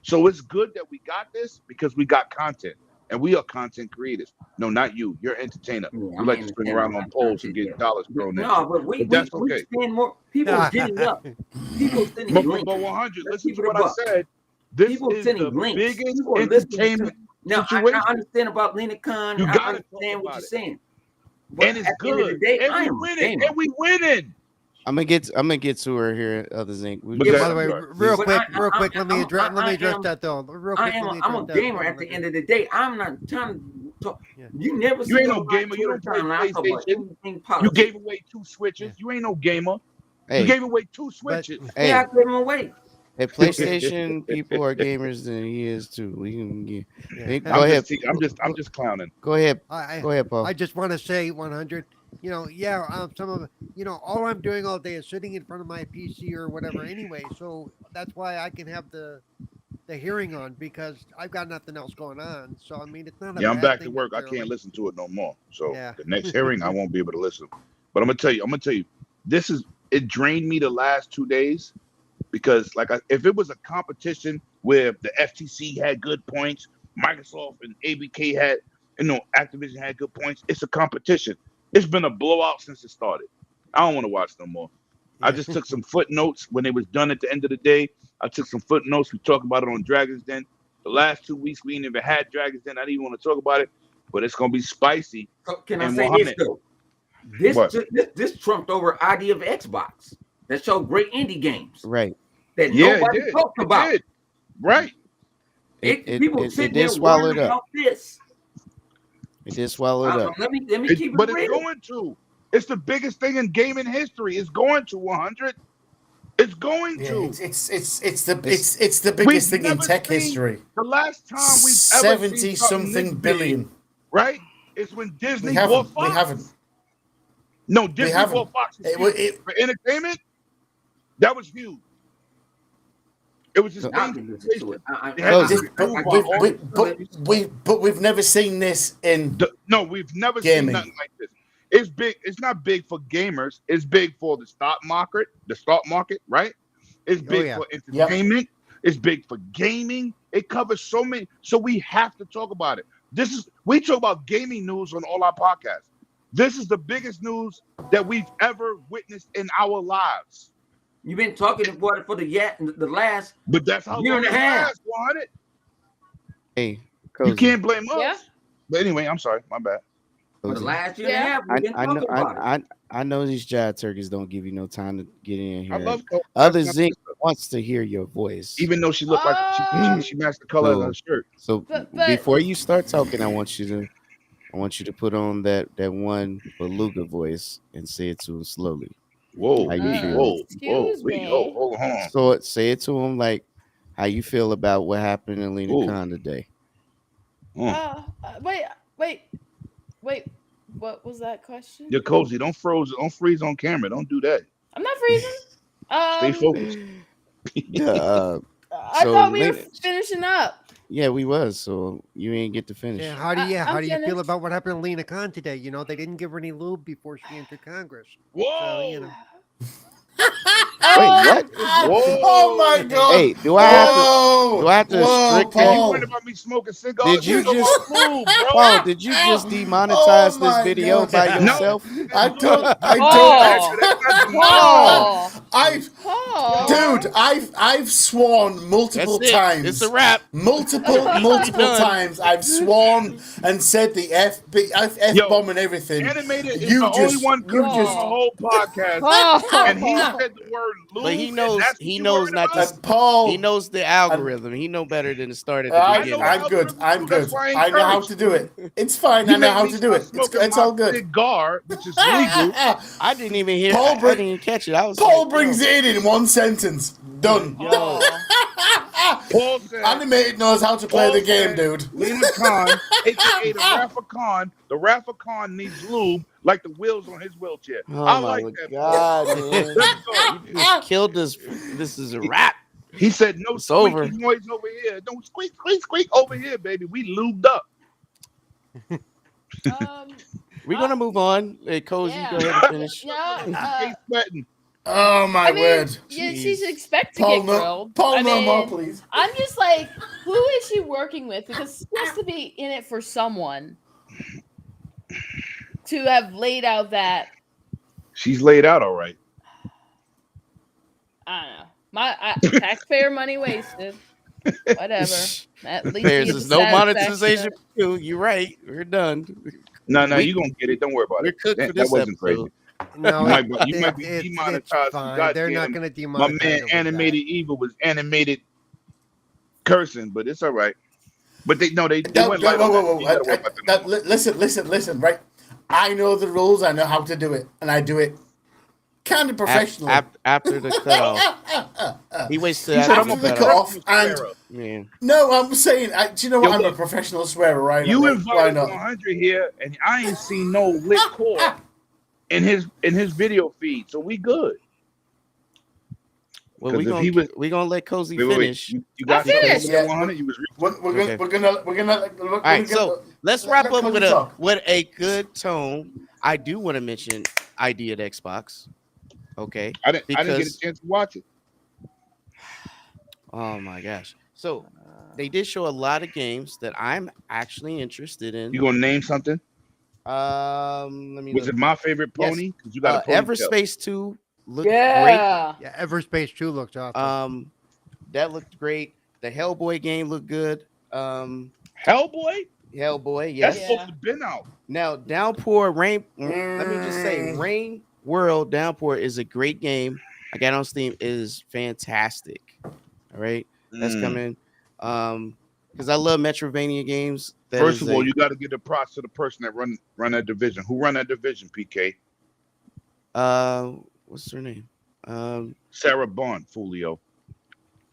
So it's good that we got this because we got content, and we are content creators. No, not you. You're an entertainer. Yeah, You I'm like to spin around on poles and get dollars thrown at No, you. but we that's okay. spend more. People are getting up. People sending But links. 100. Let's Listen keep to it a what I buck. said. This People is sending the links. biggest People are listening to- entertainment Now, situation. I understand about Lina Khan. You I gotta understand talk what about you're it. saying. But And it's at the end of the good. day, And I we am a winning. gamer. And we winning. I'm gonna get to her here, other Zinc. But By good. the way, I'm sorry. real But quick, let me address am- that though. Real quick, let me I'm a address that gamer for at the record. end of the day. I'm not trying to talk. Yeah. You never You see ain't on no my gamer. You Twitter don't play timeline I talk about PlayStation. anything You politics. gave away 2 switches. Yeah. You ain't no gamer. Hey, You gave away 2 But switches. hey, Yeah, I gave them away. if PlayStation people are gamers, then he is too. We can get. yeah. Go ahead. I'm just clowning. Go ahead. I Go ahead, Paul. I just want to say 100. Some of all I'm doing all day is sitting in front of my PC or whatever anyway. So that's why I can have the hearing on because I've got nothing else going on. So I mean, it's not a Yeah, I'm bad back to thing work. I necessarily. can't listen to it no more. So Yeah. the next hearing, I won't be able to listen. But I'm gonna tell you, it drained me the last 2 days because if it was a competition where the FTC had good points, Microsoft and ABK had, Activision had good points, it's a competition. It's been a blowout since it started. I don't want to watch no more. I just took some footnotes when it was done at the end of the day. I took some footnotes. We talked about it on Dragon's Den. The last 2 weeks we ain't even had Dragon's Den. I didn't even want to talk about it, but it's gonna be spicy. So can I And say 100. this though? What? This trumped over idea of Xbox that showed great indie games Right. that Yeah, nobody it did. talked about. It did. Right. People sitting It there did swallow worrying it up. about this. It did swallow it up. Let me keep it But real. it's going to. It's the biggest thing in gaming history. It's going to 100. It's going Yeah, to. it's the biggest thing in never tech seen- history. The last time we've ever seen 70 something something this billion. big, right? It's when Disney We bought haven't. Fox. We haven't. No, Disney haven't. bought Fox. It- For entertainment, that was huge. It was just I can listen to it. But we've never seen this in No, we've never gaming. seen nothing like this. It's big. It's not big for gamers. It's big for the stock market. Right? It's big for entertainment. It's big for gaming. It covers so many. So we have to talk about it. We talk about gaming news on all our podcasts. This is the biggest news that we've ever witnessed in our lives. You've been talking about it for the last But that's how year long and a it half. lasts, 100. Hey, You Cozy. can't blame us. Yeah. But anyway, I'm sorry. My bad. For the Cozy. last year and a half, we've been I talking know. about it. I know these jive turkeys don't give you no time to get in here. I love Cole. Other That's my Zinc sister. wants to hear your voice. Even though she looked like she matched the color of her shirt. So But- before you start talking, I want you to put on that one beluga voice and say it to him slowly. Whoa, How you feel? whoa, Excuse me. hold on. So say it to him like how you feel about what happened in Lina Ooh. Khan today. Wait. What was that question? You're cozy. Don't freeze on camera. Don't do that. I'm not freezing. Stay focused. I thought we were finishing up. Yeah, we was. So you ain't get to finish. Yeah, how do you I'm feel finished. about what happened to Lina Khan today? You know, they didn't give her any lube before she entered Congress. Whoa! So, you know. Wait, what? Whoa! Oh my God! Hey, do I have to restrict And you Paul. went about me smoking cigars. Did you Nigga, just- move, bro? Paul, did you just demonetize Oh this my video God. by No. yourself? I don't. Paul. Paul. Dude, I've sworn multiple That's it. times. It's a wrap. Multiple Done. times I've sworn and said the F bomb and everything. Animated is You the just- only one you covered just- the whole podcast. Paul. And he said the word lube. But he and knows- that's what he you knows worried not to- about? Paul, He knows the algorithm. He know better than to start at the I'm beginning. good. I'm good. That's why I I know how encourage to do it. It's fine. You I know made how me to do it. stop It's smoking all my good. Cigar, which is legal. I didn't even hear. Paul I didn't even catch it. I was. Paul like, brings it in one sentence. Done. Yo, Paul said, Animated knows how to play Paul the game, said, dude. Lina Khan, aka the Rafa Khan. The Rafa Khan needs lube like the wheels on his wheelchair. oh I my like that. God, Paul. man! Let's go. You just killed this. This is a wrap. He said, no It's squeaky over. noise over here. Don't squeak, squeak, squeak over here, baby. We lubed up. We're gonna move on. Hey, Cozy, Yeah. go ahead and finish. Yeah. He's sweating. Oh my I mean, word. yeah, Jeez. she's expected to Paul, get no, grilled. Paul, I no mean, more, please. I'm just like, who is she working with? Because she has to be in it for someone to have laid out that. She's laid out all right. I don't know. Taxpayer money wasted. Whatever. At least There's you get just the no satisfaction monetization of- for you. You're right. We're done. No, We- you're going to get it. Don't worry about We're it. cooked for That this wasn't episode. crazy. No, You might be it's demonetized. fine. They're not Goddamn, going to demonetize my man, over Animated Evil, was animated cursing, but it's all right. But they went light on that. You gotta worry about that. Listen, right? I know the rules. I know how to do it, and I do it kind of professionally. After the cutoff, he waits till He said, after I'm the a the cutoff. cutoff, and swearer. Man, no, I'm saying, do you know what? Yo, I'm a look, professional swearer, right? You Why invited not? 100 here, and I ain't seen no lit core in his video feed, so we good. well, 'Cause we if he gonna let Cozy Wait. finish. You got I finished. something over there 100? You was We're gonna. All right, so let's wrap up let with Cozy talk. a good tone. I do want to mention ID at Xbox. Okay. I didn't get Because- a chance to watch it. Oh my gosh. So they did show a lot of games that I'm actually interested in. You gonna name something? Let me Was look. it My Favorite Yes. Pony? Because you got a ponytail. Everspace 2 looked Yeah. Yeah, Everspace 2 looks awesome. great. That looked great. The Hellboy game looked good. Hellboy? Hellboy, That's yes. supposed to been out. Now, Downpour Rain. Let me just say, Rain World Downpour is a great game. I got it on Steam. It is fantastic. All right, that's coming. Because I love Metrovania games. That First is of all, a- you got to give the props to the person that run that division. Who run that division? PK. what's her name? Sarah Bond, Fulio.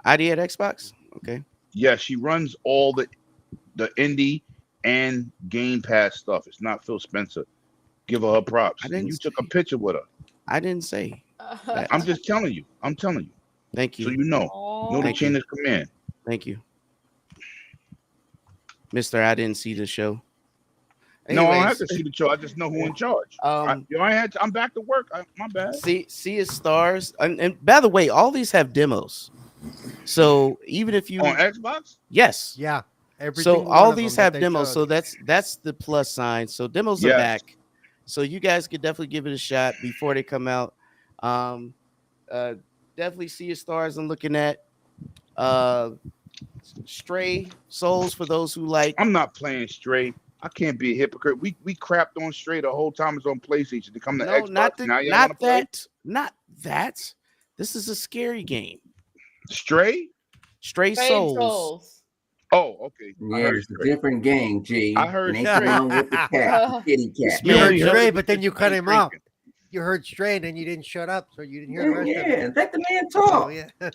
ID at Xbox. Okay. Yeah, she runs all the indie and Game Pass stuff. It's not Phil Spencer. Give her props. I didn't And you took a say- picture with her. I didn't say. that. I'm just telling you. Thank you. So you know. Know the Thank chain you. of command. Thank you, Mister. I didn't see the show. No, I don't Anyways, have to see the show. I just know who in charge. I'm back to work. My bad. See its stars. And by the way, all these have demos. So even if you On Xbox? yes, yeah. Every so single one all of these them that have they demos. showed. So that's the plus sign. So demos are Yes. back. So you guys could definitely give it a shot before they come out. Definitely see your stars I'm looking at. Stray Souls for those who like. I'm not playing Stray. I can't be a hypocrite. We crapped on Stray the whole time it's on PlayStation. To come to No, Xbox. Now y'all wanna play? not that. This is a scary game. Stray? Stray Brave Souls. Oh, okay. I Yeah, heard it's a Stray. different game, G. I heard And they straight. come with the cat, kitty cat. You Yeah, heard you heard Stray, it. but then you cut him out. Drinking. You heard Stray, and then you didn't shut up, so you didn't hear the rest of Yeah, it. let the man Oh, talk. yeah.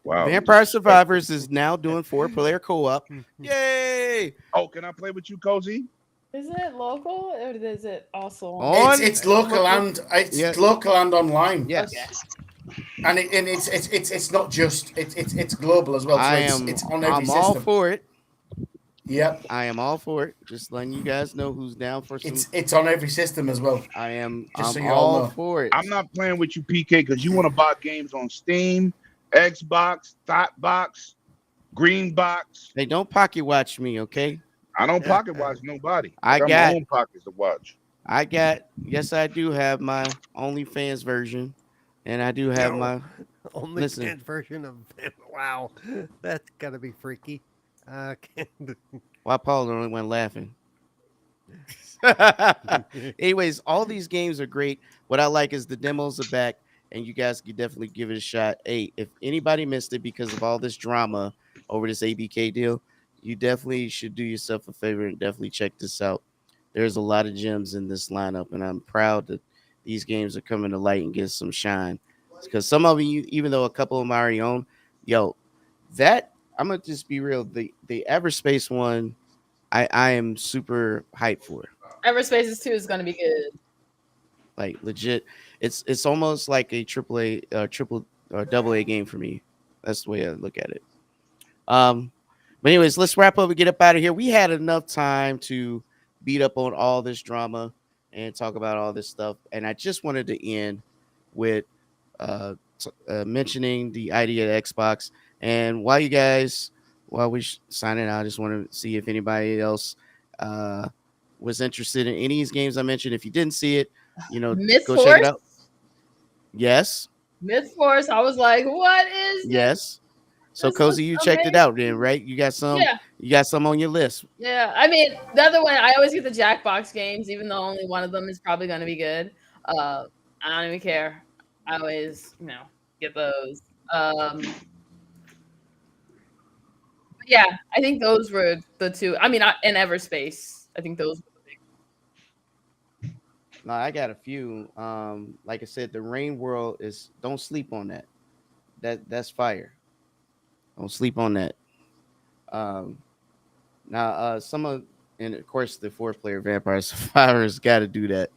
Wow. Vampire Survivors is now doing 4-player co-op. Yay! Oh, can I play with you, Cozy? Is it local or is it also On- It's local and local and online. Yes. Okay. And it's not just it's global as well. So it's on every I'm system. all for it. Yep. I am all for it. Just letting you guys know who's down for some. It's on every system as well. I'm so you all all know. for it. I'm not playing with you, PK, because you want to buy games on Steam, Xbox, Thoughtbox, Greenbox. They don't pocket watch me, okay? I don't pocket watch nobody. I got got- my own pockets to watch. Yes, I do have my OnlyFans version, and I do have my. Only Listen. fans version of wow, that's gotta be freaky. Why Paul the only one laughing? Anyways, all these games are great. What I like is the demos are back, and you guys can definitely give it a shot. Hey, if anybody missed it because of all this drama over this ABK deal, you definitely should do yourself a favor and definitely check this out. There's a lot of gems in this lineup, and I'm proud that these games are coming to light and get some shine. Because some of you, even though a couple of them I already own, that I'm gonna just be real. The Everspace one, I am super hyped for. Everspaces 2 is going to be good. Like legit, it's almost like a triple or double A game for me. That's the way I look at it. But anyways, let's wrap up and get up out of here. We had enough time to beat up on all this drama and talk about all this stuff, and I just wanted to end with mentioning the idea of Xbox. And while we're signing out, I just want to see if anybody else was interested in any of these games I mentioned. If you didn't see it, Myth go Force? check it out. Yes. Myth Force. I was like, what is this? Yes. So This Cozy, looks you checked it amazing. out then, right? You got some. Yeah. You got some on your list. Yeah, I mean, the other one, I always get the Jackbox games, even though only one of them is probably going to be good. I don't even care. I always, get those. But yeah, I think those were the two. I mean, in Everspace, I think those were the big. No, I got a few. Like I said, the Rain World is. Don't sleep on that. That's fire. Don't sleep on that. Now, and of course, the 4-player Vampire Survivors got to do that.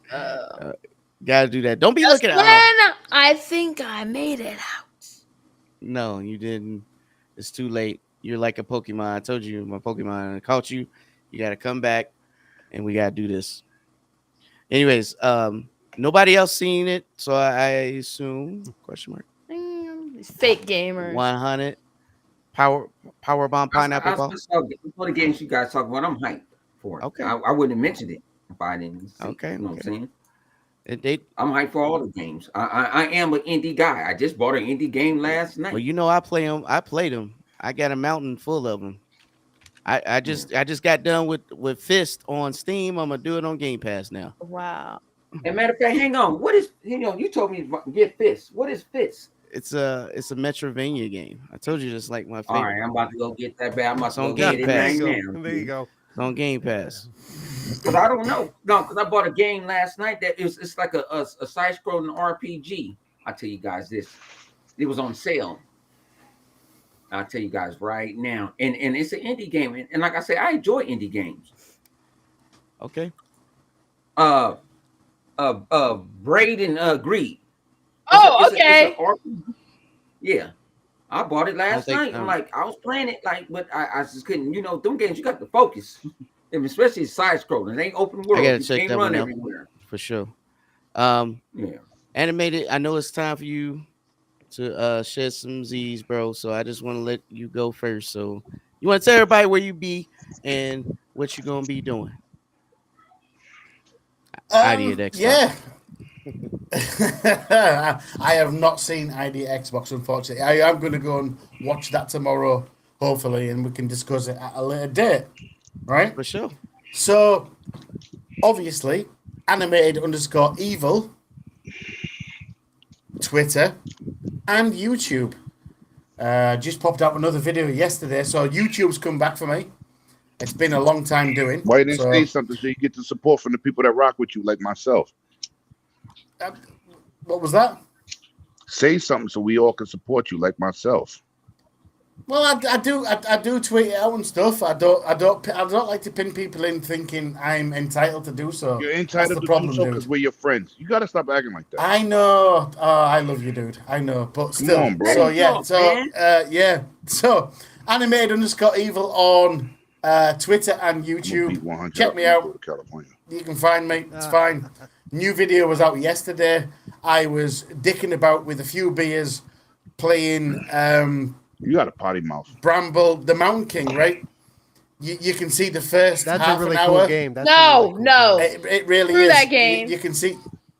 Got to do that. Don't be Just looking when at. I think I made it out. No, you didn't. It's too late. You're like a Pokemon. I told you, my Pokemon caught you. You got to come back, and we got to do this. Anyways, nobody else seen it, so I assume question mark. These fake gamers. 100 power bomb pineapple ball. All the games you guys talk about, I'm hyped for it. Okay. I wouldn't have mentioned it if I didn't see Okay, it. You know what I'm saying? I'm hyped for all the games. I am an indie guy. I just bought an indie game last night. Well, I play them. I played them. I got a mountain full of them. I just got done with Fist on Steam. I'm gonna do it on Game Pass now. Wow. As a matter of fact, hang on. What is you told me to get Fist. What is Fist? It's a Metrovania game. I told you it's like my favorite. All right, I'm about to go get that bad. I'm about to go Game get it Pass. right now. There you go. It's on Game Pass. Because I don't know. No, because I bought a game last night that it's like a side-scrolling RPG. I'll tell you guys this. It was on sale. I'll tell you guys right now. And it's an indie game. And like I say, I enjoy indie games. Okay. Braid and Greed. Oh, okay. Yeah. I bought it last night. I'm like, I was playing it but I just couldn't, them games, you got to focus. And especially side scrolling. It ain't open world. I gotta you check can't that run one out everywhere. for sure. Yeah. Animated, I know it's time for you to shed some Z's, bro. So I just want to let you go first. So you want to tell everybody where you be and what you're gonna be doing. Idea Xbox. Yeah. I have not seen ID Xbox, unfortunately. I am going to go and watch that tomorrow, hopefully, and we can discuss it at a later date. Right? For sure. So, obviously, animated_evil, Twitter, and YouTube. Just popped out another video yesterday, so YouTube's come back for me. It's been a long time doing. Why you didn't say something so you get the support from the people that rock with you, like myself? What was that? Say something so we all can support you, like myself. Well, I do tweet it out and stuff. I don't like to pin people in thinking I'm entitled to do so. You're That's entitled the to problem, do so because dude. we're your friends. You gotta stop acting like that. I know. Oh, I love you, dude. I know, but still. on, bro. So yeah. Talk, So man. yeah. So animated_evil on Twitter and I'm gonna YouTube. beat 100 Check up me when we out. go to California. You can find me. It's fine. New video was out yesterday. I was dicking about with a few beers, playing You got a potty mouth. Bramble, the Mountain King, right? You can see the first That's half a really an cool hour. game. That's No, a really cool no. game. It really Screw is. that game.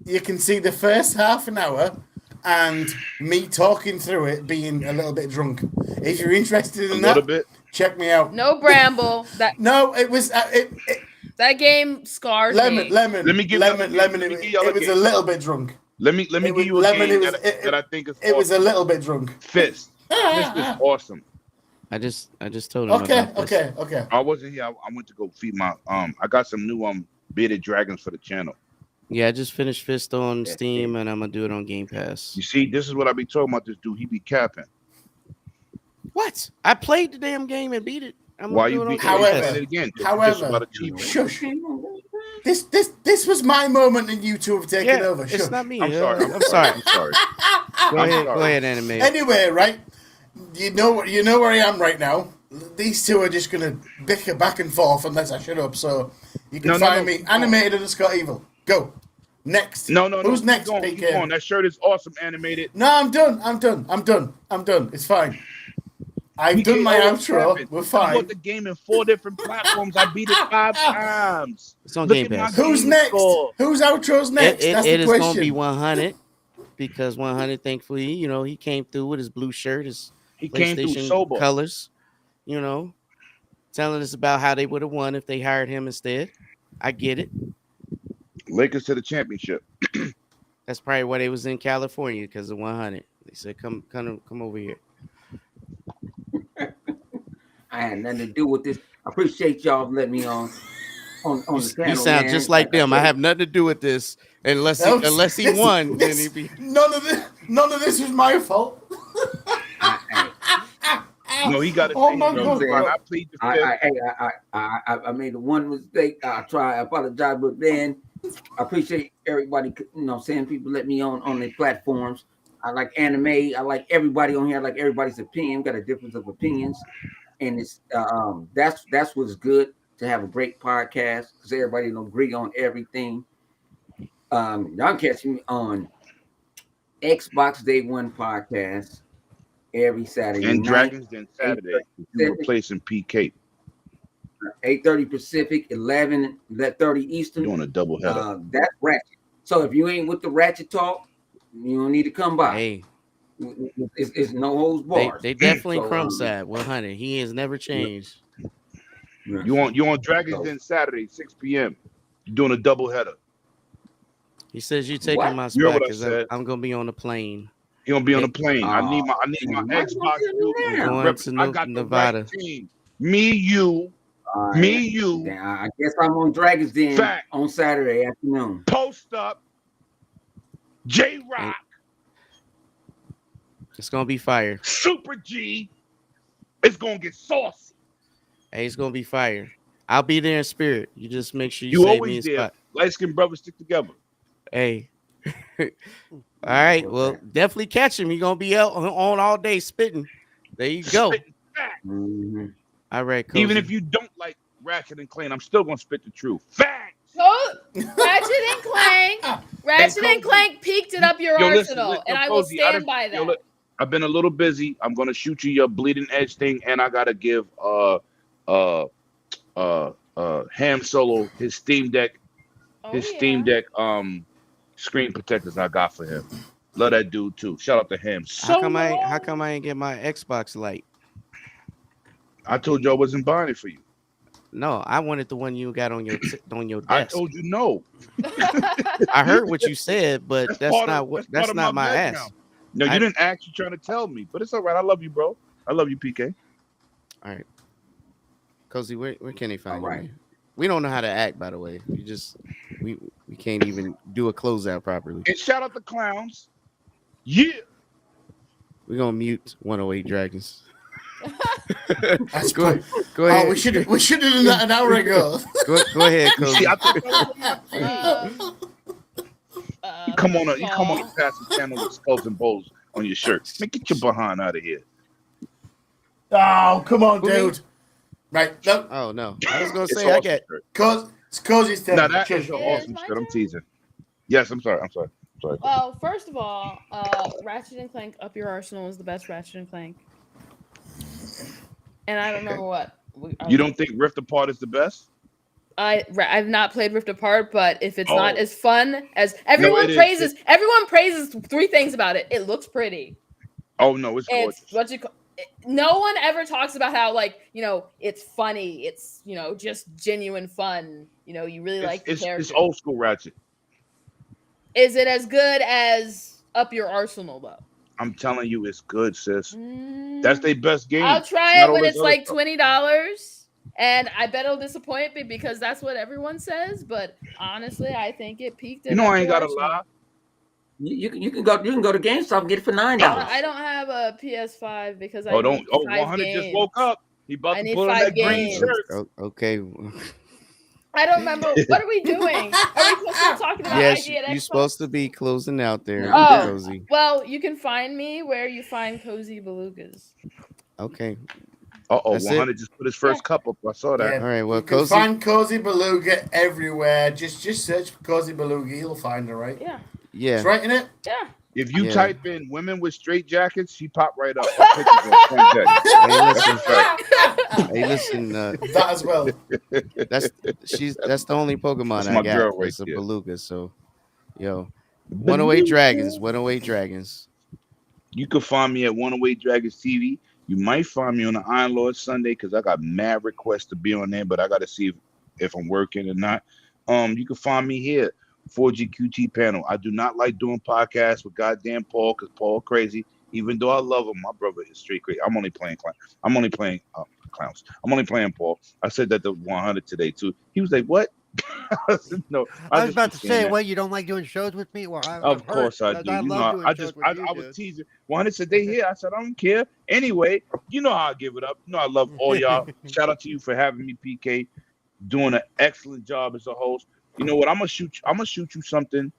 You can see the first half an hour and me talking through it being a little bit drunk. If you're interested A in little that, bit. check me out. No Bramble. No, it was That game scars me. lemon. Let me give y'all a game. lemon. Let me give y'all a It was a game. little bit drunk. Let me It give was you a lemon, game it was- that I think is It was a awesome. little bit drunk. Fist. Fist is awesome. I just told him. Okay, about this. okay. I wasn't here. I went to go feed my I got some new bearded dragons for the channel. Yeah, I just finished Fist on Steam, and I'm gonna do it on Game Pass. You see, this is what I be talking about. This dude, he be capping. What? I played the damn game and beat it. I'm Why gonna you do be it on Game However- Pass. it again? however- Just about achievement. Shush. This was my moment, and you two have taken Yeah, over. it's Shush. not me. I'm sorry. I'm sorry. I'm sorry. Go I'm ahead, sorry. go ahead, anime. Anyway, right? You know where I am right now. These two are just gonna bicker back and forth unless I shut up. So you can No, find no. me animated_evil. Go. Next. No. Who's next, Keep going, PK? keep going. That shirt is awesome, animated. No, I'm done. It's fine. I've PK done my always outro. capping. We're I fine. bought the game in 4 different platforms. I beat it 5 times. It's on Look Game at my Pass. Who's game next? score. Whose outro's next? That's It the is question. gonna be 100 because 100, thankfully, he came through with his blue shirt, his He came through PlayStation sober. colors, telling us about how they would have won if they hired him instead. I get it. Lakers to the championship. That's probably why they was in California because of 100. They said, "Come over here." I had nothing to do with this. I appreciate y'all letting me on the channel. You sound man. just like them. I have nothing to do with this unless he won. Then he'd be. None of this was my fault. No, he got it. Oh my God. I plead the fifth. I made one mistake. I apologize, but then I appreciate everybody. Saying people let me on their platforms. I like anime. I like everybody on here. I like everybody's opinion. We got a difference of opinions, and it's that's what's good to have a great podcast because everybody don't agree on everything. Y'all catch me on Xbox Day One podcast every Saturday And night, Dragons Den Saturday. You're replacing PK. 8:30 Pacific, 11:30 Eastern. Doing a double header. That's Ratchet. So if you ain't with the Ratchet talk, you don't need to come by. Hey, It's no holds bars. they definitely So, crumb side 100. He has never changed. You on Dragons Den Saturday, 6 p.m. You're doing a double header. He says you taking What? my You heard spot what I because said. I'm gonna be on the plane. You're gonna be on the plane. I need my man, Xbox. I'm going to I got Nevada. the right team. Me, you, Then I guess I'm on Dragons Den Fact. on Saturday afternoon. Post Up, J Rock, It's gonna be fire. Super G. It's gonna get saucy. Hey, it's gonna be fire. I'll be there in spirit. You just make sure you You save me a always there. spot. Light skinned brothers stick together. Hey. All right. Well, definitely catch him. You're gonna be out on all day spitting. There you go. Spitting facts. Mm-hmm. All right, Cozy. Even if you don't like Ratchet and Clank, I'm still gonna spit the truth. Facts. Ratchet and Clank peaked it up your Yo, arsenal, listen, and I will Cozy, stand by that. I've been a little busy. I'm gonna shoot you your bleeding edge thing, and I gotta give Ham Solo his Steam Deck Steam Deck screen protectors I got for him. Love that dude too. Shout out to him. How come I ain't get my Xbox Lite? I told you I wasn't buying it for you. No, I wanted the one you got on your desk. I told you no. I heard what you said, but that's not my ass. background. No, you didn't ask. You're trying to tell me, but it's all right. I love you, bro. I love you, PK. All right, Cozy, where can they find All you? right. Man? We don't know how to act, by the way. We can't even do a closeout properly. And shout out the clowns. Yeah. We're gonna mute 108 Dragons. Go ahead. Oh, we should have done that an hour ago. Go ahead, Cozy. See, I thought that was you come on a passing channel with skulls and bowls on your shirt. Man, get your behind out of here. Oh, come on, dude. Right. No. Oh no. I was gonna It's say I awesome get shirt. It's Cozy's turn. No, that is Cheers. an It is awesome my shirt. I'm turn? teasing. Yes, I'm sorry. Well, first of all, Ratchet and Clank Up Your Arsenal is the best Ratchet and Clank. And I don't remember what. You don't think Rift Apart is the best? I've not played Rift Apart, but if it's not Oh. as fun as it everyone is. praises, everyone praises three things about it. It looks pretty. Oh no, it's gorgeous. No one ever talks about how it's funny. It's just genuine fun. You really like the character. It's old school Ratchet. Is it as good as Up Your Arsenal though? I'm telling you, it's good, sis. That's their best game. I'll try Not it all when this it's other like stuff. $20, and I bet it'll disappoint me because that's what everyone says. But honestly, I think it peaked. You know, I ain't gotta lie. You can go to GameStop and get it for $9. I don't have a PS5 because I need 100 games. just woke up. He about I to need put on 5 that green games. shirt. okay. I don't remember. What are we doing? Are we still talking about Yes, ID at you're Xbox? supposed to be closing out there, Oh. Cozy. Well, you can find me where you find Cozy Belugas. Okay. Uh-oh, That's 100 just put his first cup up. I saw that. Yeah. All right. Well, You can Cozy. find Cozy Beluga everywhere. Just search for Cozy Beluga. You'll find her, right? Yeah. Yeah. It's right in it. Yeah. If you Yeah. type in women with straight jackets, she pop right up. Her pictures on front deck. Hey, listen. That as well. That's the only Pokemon That's I my got. girl right It's a there. Beluga. So, 108 Dragons. 108 Dragons. You can find me at 108 Dragons TV. You might find me on the Iron Lord Sunday because I got mad requests to be on there, but I got to see if I'm working or not. You can find me here, 4GQT panel. I do not like doing podcasts with goddamn Paul because Paul crazy. Even though I love him, my brother is straight crazy. I'm only playing clowns. I'm only playing Paul. I said that to 100 today too. He was like, "What?" I said, no, I was about to just saying say, that. what, you don't like doing shows with me? Well, Of course I do. I You love know, doing shows with you, I was dude. teasing. 100 said they here. I said I don't care. Anyway, you know how I give it up. You know I love all y'all. Shout out to you for having me, PK. Doing an excellent job as a host. You know what? I'm gonna shoot you something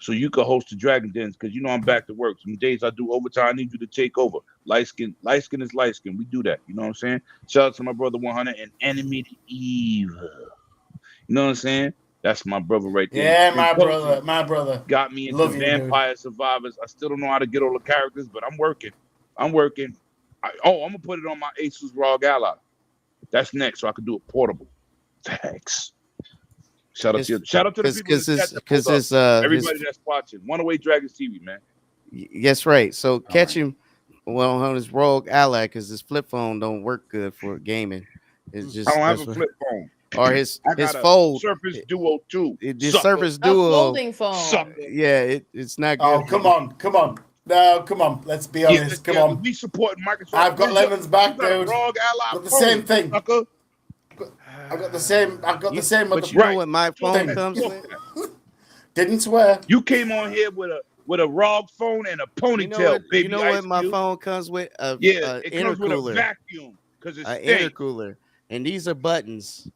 so you can host the Dragon Dens because you know I'm back to work. Some days I do overtime. I need you to take over. Light skin is light skin. We do that. You know what I'm saying? Shout out to my brother 100 and Enemy to Evil. You know what I'm saying? That's my brother right there. Yeah, And my brother. got me into Love you, Vampire Survivors. I still don't know how to get all the characters, but I'm working. I'm going to put it on my Asus ROG Ally. That's next, so I can do it portable. Thanks. Shout out to the people everybody that's watching. 108 Dragons TV, man. Yes, right. So catch him on his ROG Ally because his flip phone don't work good for gaming. It's just I don't have a flip phone. Or his got a fold. Surface Duo 2. This Surface A Duo. folding phone. Sucker. Yeah, it's not good. Oh, come on. No, come on. Let's be honest. Come on. We support Microsoft. I've got Lemon's back, dude. ROG Ally. Got the same thing. Sucker. I've got the same. But you know what my phone comes with? Didn't swear. You came on here with a ROG phone and a ponytail, baby. You know what my phone comes with? It comes with a vacuum because it's an intercooler, and these are buttons.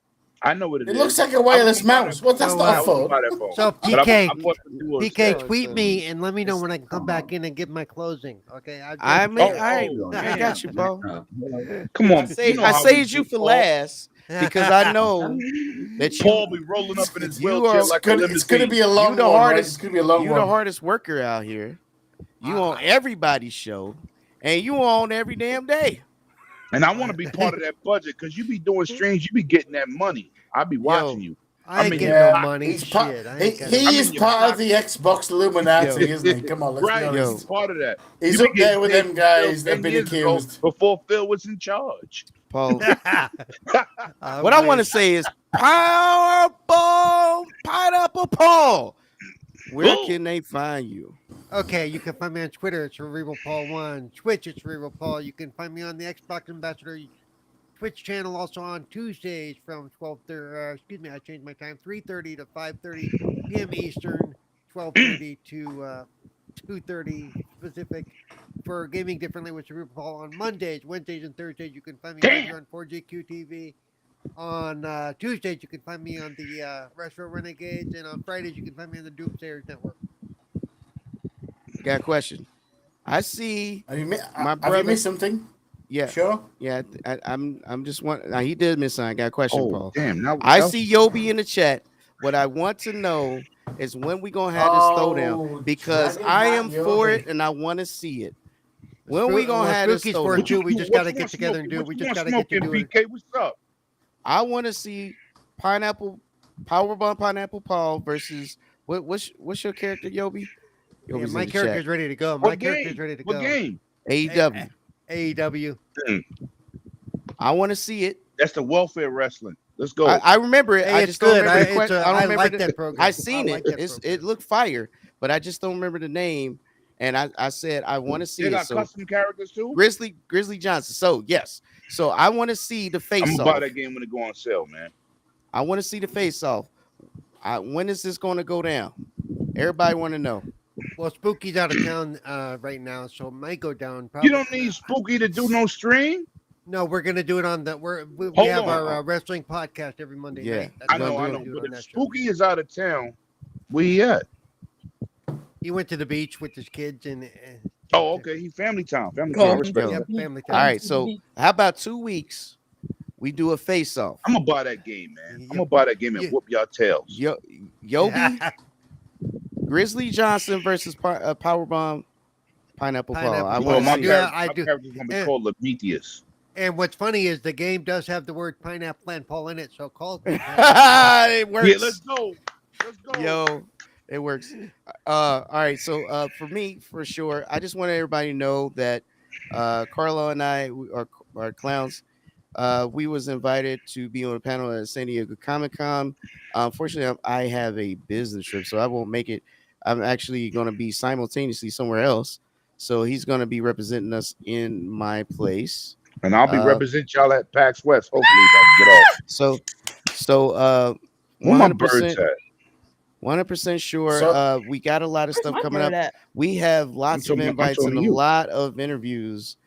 I know what it is. It looks like a wireless mouse. What? That's not a phone. So PK, tweet me and let me know when I can come back in and get my closing. Okay. I got you, Paul. Come on. I saved you for last because I know that Paul be rolling up in his wheelchair like a limousine. It's gonna be a long one, right? It's gonna be a long one. You're the hardest worker out here. You on everybody's show, and you on every damn day. And I want to be part of that budget because you be doing streams, you be getting that money. I be watching you. I ain't getting no money. He is part of the Xbox Illuminati, isn't he? Come on, let's be honest. He's part of that. He's up there with them guys that have been accused. Before Phil was in charge. Paul. What I want to say is Powerball Pineapple Paul. Where can they find you? Okay, you can find me on Twitter. It's Cerebral Paul 1. Twitch, it's Cerebral Paul. You can find me on the Xbox Ambassador Twitch channel also on Tuesdays from 12:30. I changed my time. 3:30 to 5:30 p.m. Eastern. 12:30 to 2:30 Pacific. For Gaming Differently with Cerebral Paul on Mondays, Wednesdays, and Thursdays, you can find me right here on 4GQ TV. On Tuesdays, you can find me on the Retro Renegades, and on Fridays, you can find me on the Doomsayers Network. Got a question. I see Have you brother. missed something? Yeah. Sure. Yeah, I'm just one. Now he did miss something. I got a question, Oh, Paul. damn. Now, I see Yobi in the chat. What I want to know is when we gonna have this throwdown, because I am for it and I want to see it. When we gonna have this for it throwdown? too. We just gotta get together and do it. We just gotta get to do it. PK, what's up? I want to see Powerbomb Pineapple Paul versus what's your character, Yobi? Yeah, Yobi's my in the character's chat. ready to go. What My character's ready to What go. game? AEW. AEW. I want to see it. That's the welfare wrestling. Let's go. I remember it. Hey, I it's just don't good. remember I don't remember like that program. I seen like it. that program. It looked fire, but I just don't remember the name. And I said I want to see they it. got So custom characters too. Grizzly Johnson. So yes. So I want to see the face I'm off. gonna buy that game when it go on sale, man. I want to see the face off. When is this going to go down? Everybody want to know. Well, Spooky's out of town right now, so it might go down. Probably. You don't need Spooky to do no stream. No, we're gonna do it on the. We Hold have on. our wrestling podcast every Monday Yeah. night. I know. But if Spooky is out of town, where he at? He went to the beach with his kids and. Oh, okay. He family time. Family Cool. time. Respect. Yep, that. family time. All right. So how about 2 weeks? We do a face off. I'm gonna buy that game, man. I'm gonna buy that game and whoop y'all tails. Yobi, Grizzly Johnson versus Powerbomb Pineapple Paul. I Well, want my to see character, I my do. character's gonna be called Prometheus. And what's funny is the game does have the word pineapple and Paul in it, so call it. it works. Yeah, let's go. Let's go. Yo, it works. All right. So for me, for sure, I just want everybody to know that Carlo and I are clowns. We was invited to be on a panel at San Diego Comic-Con. Unfortunately, I have a business trip, so I won't make it. I'm actually going to be simultaneously somewhere else. So he's going to be representing us in my place. And I'll be representing y'all at PAX West. Hopefully, I can get off. So, Where my birds at? 100% sure. So- We got a lot of stuff coming up. We have lots of I'm invites talking and to a you. lot of interviews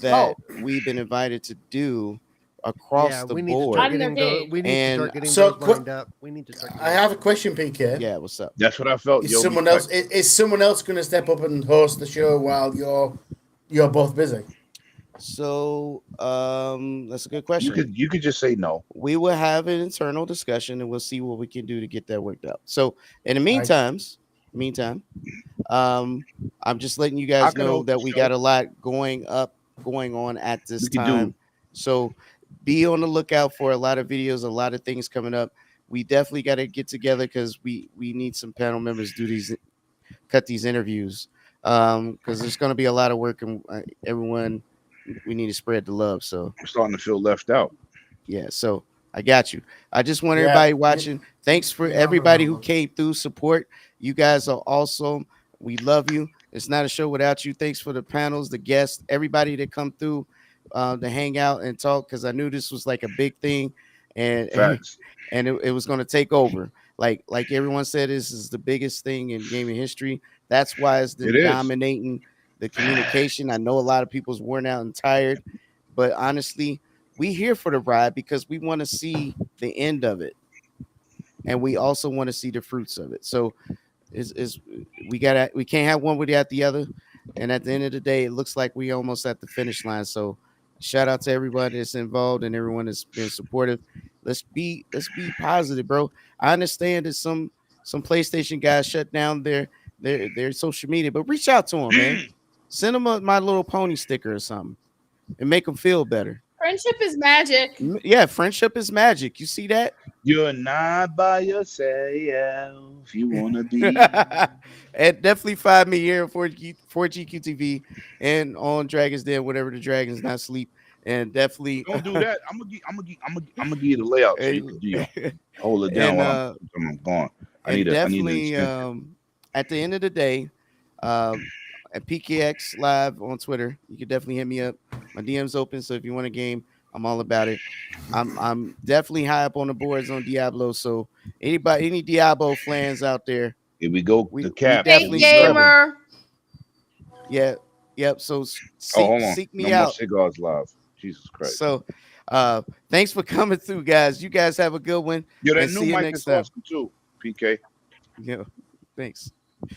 that we've been invited to do across the we need board. to start getting those. We need to start getting So, those lined up. We need to start. I have a question, PK. Yeah, what's up? That's what I felt. Is someone else going to step up and host the show while you're both busy? So that's a good question. You could just say no. We will have an internal discussion and we'll see what we can do to get that worked out. So in the meantime, I'm just letting you guys know that we got a lot going on at this time. So be on the lookout for a lot of videos, a lot of things coming up. We definitely got to get together because we need some panel members to cut these interviews because there's going to be a lot of work and everyone. We need to spread the love. So I'm starting to feel left out. Yeah, so I got you. I just want everybody watching. Thanks for everybody who came through support. You guys are awesome. We love you. It's not a show without you. Thanks for the panels, the guests, everybody that come through to hang out and talk because I knew this was like a big thing and it was going to take over. Like everyone said, this is the biggest thing in gaming history. That's why it's dominating the communication. I know a lot of people's worn out and tired, but honestly, we here for the ride because we want to see the end of it, and we also want to see the fruits of it. So, we can't have one without the other. And at the end of the day, it looks like we almost at the finish line. So, shout out to everybody that's involved and everyone that's been supportive. Let's be positive, bro. I understand that some PlayStation guys shut down their social media, but reach out to them, man. Send them a My Little Pony sticker or something and make them feel better. Friendship is magic. Yeah, friendship is magic. You see that? You're not by yourself. You want to be. And definitely find me here for 4GQTV and on Dragon's Den, whatever the Dragon's Not Sleep. And definitely Don't do that. I'm gonna give you the layout so you can do hold it down while I'm gone. I need definitely at the end of the day, at PKX Live on Twitter, you can definitely hit me up. My DM's open, so if you want a game, I'm all about it. I'm definitely high up on the boards on Diablo. So any Diablo fans out there, here we go. The cap. Big gamer. Yeah. Yep. So Hold on. seek No me more out. cigars live. Jesus Christ. So thanks for coming through, guys. You guys have a good one. Yo, that And new see you mic next is time. awesome too, PK. Yeah. Thanks.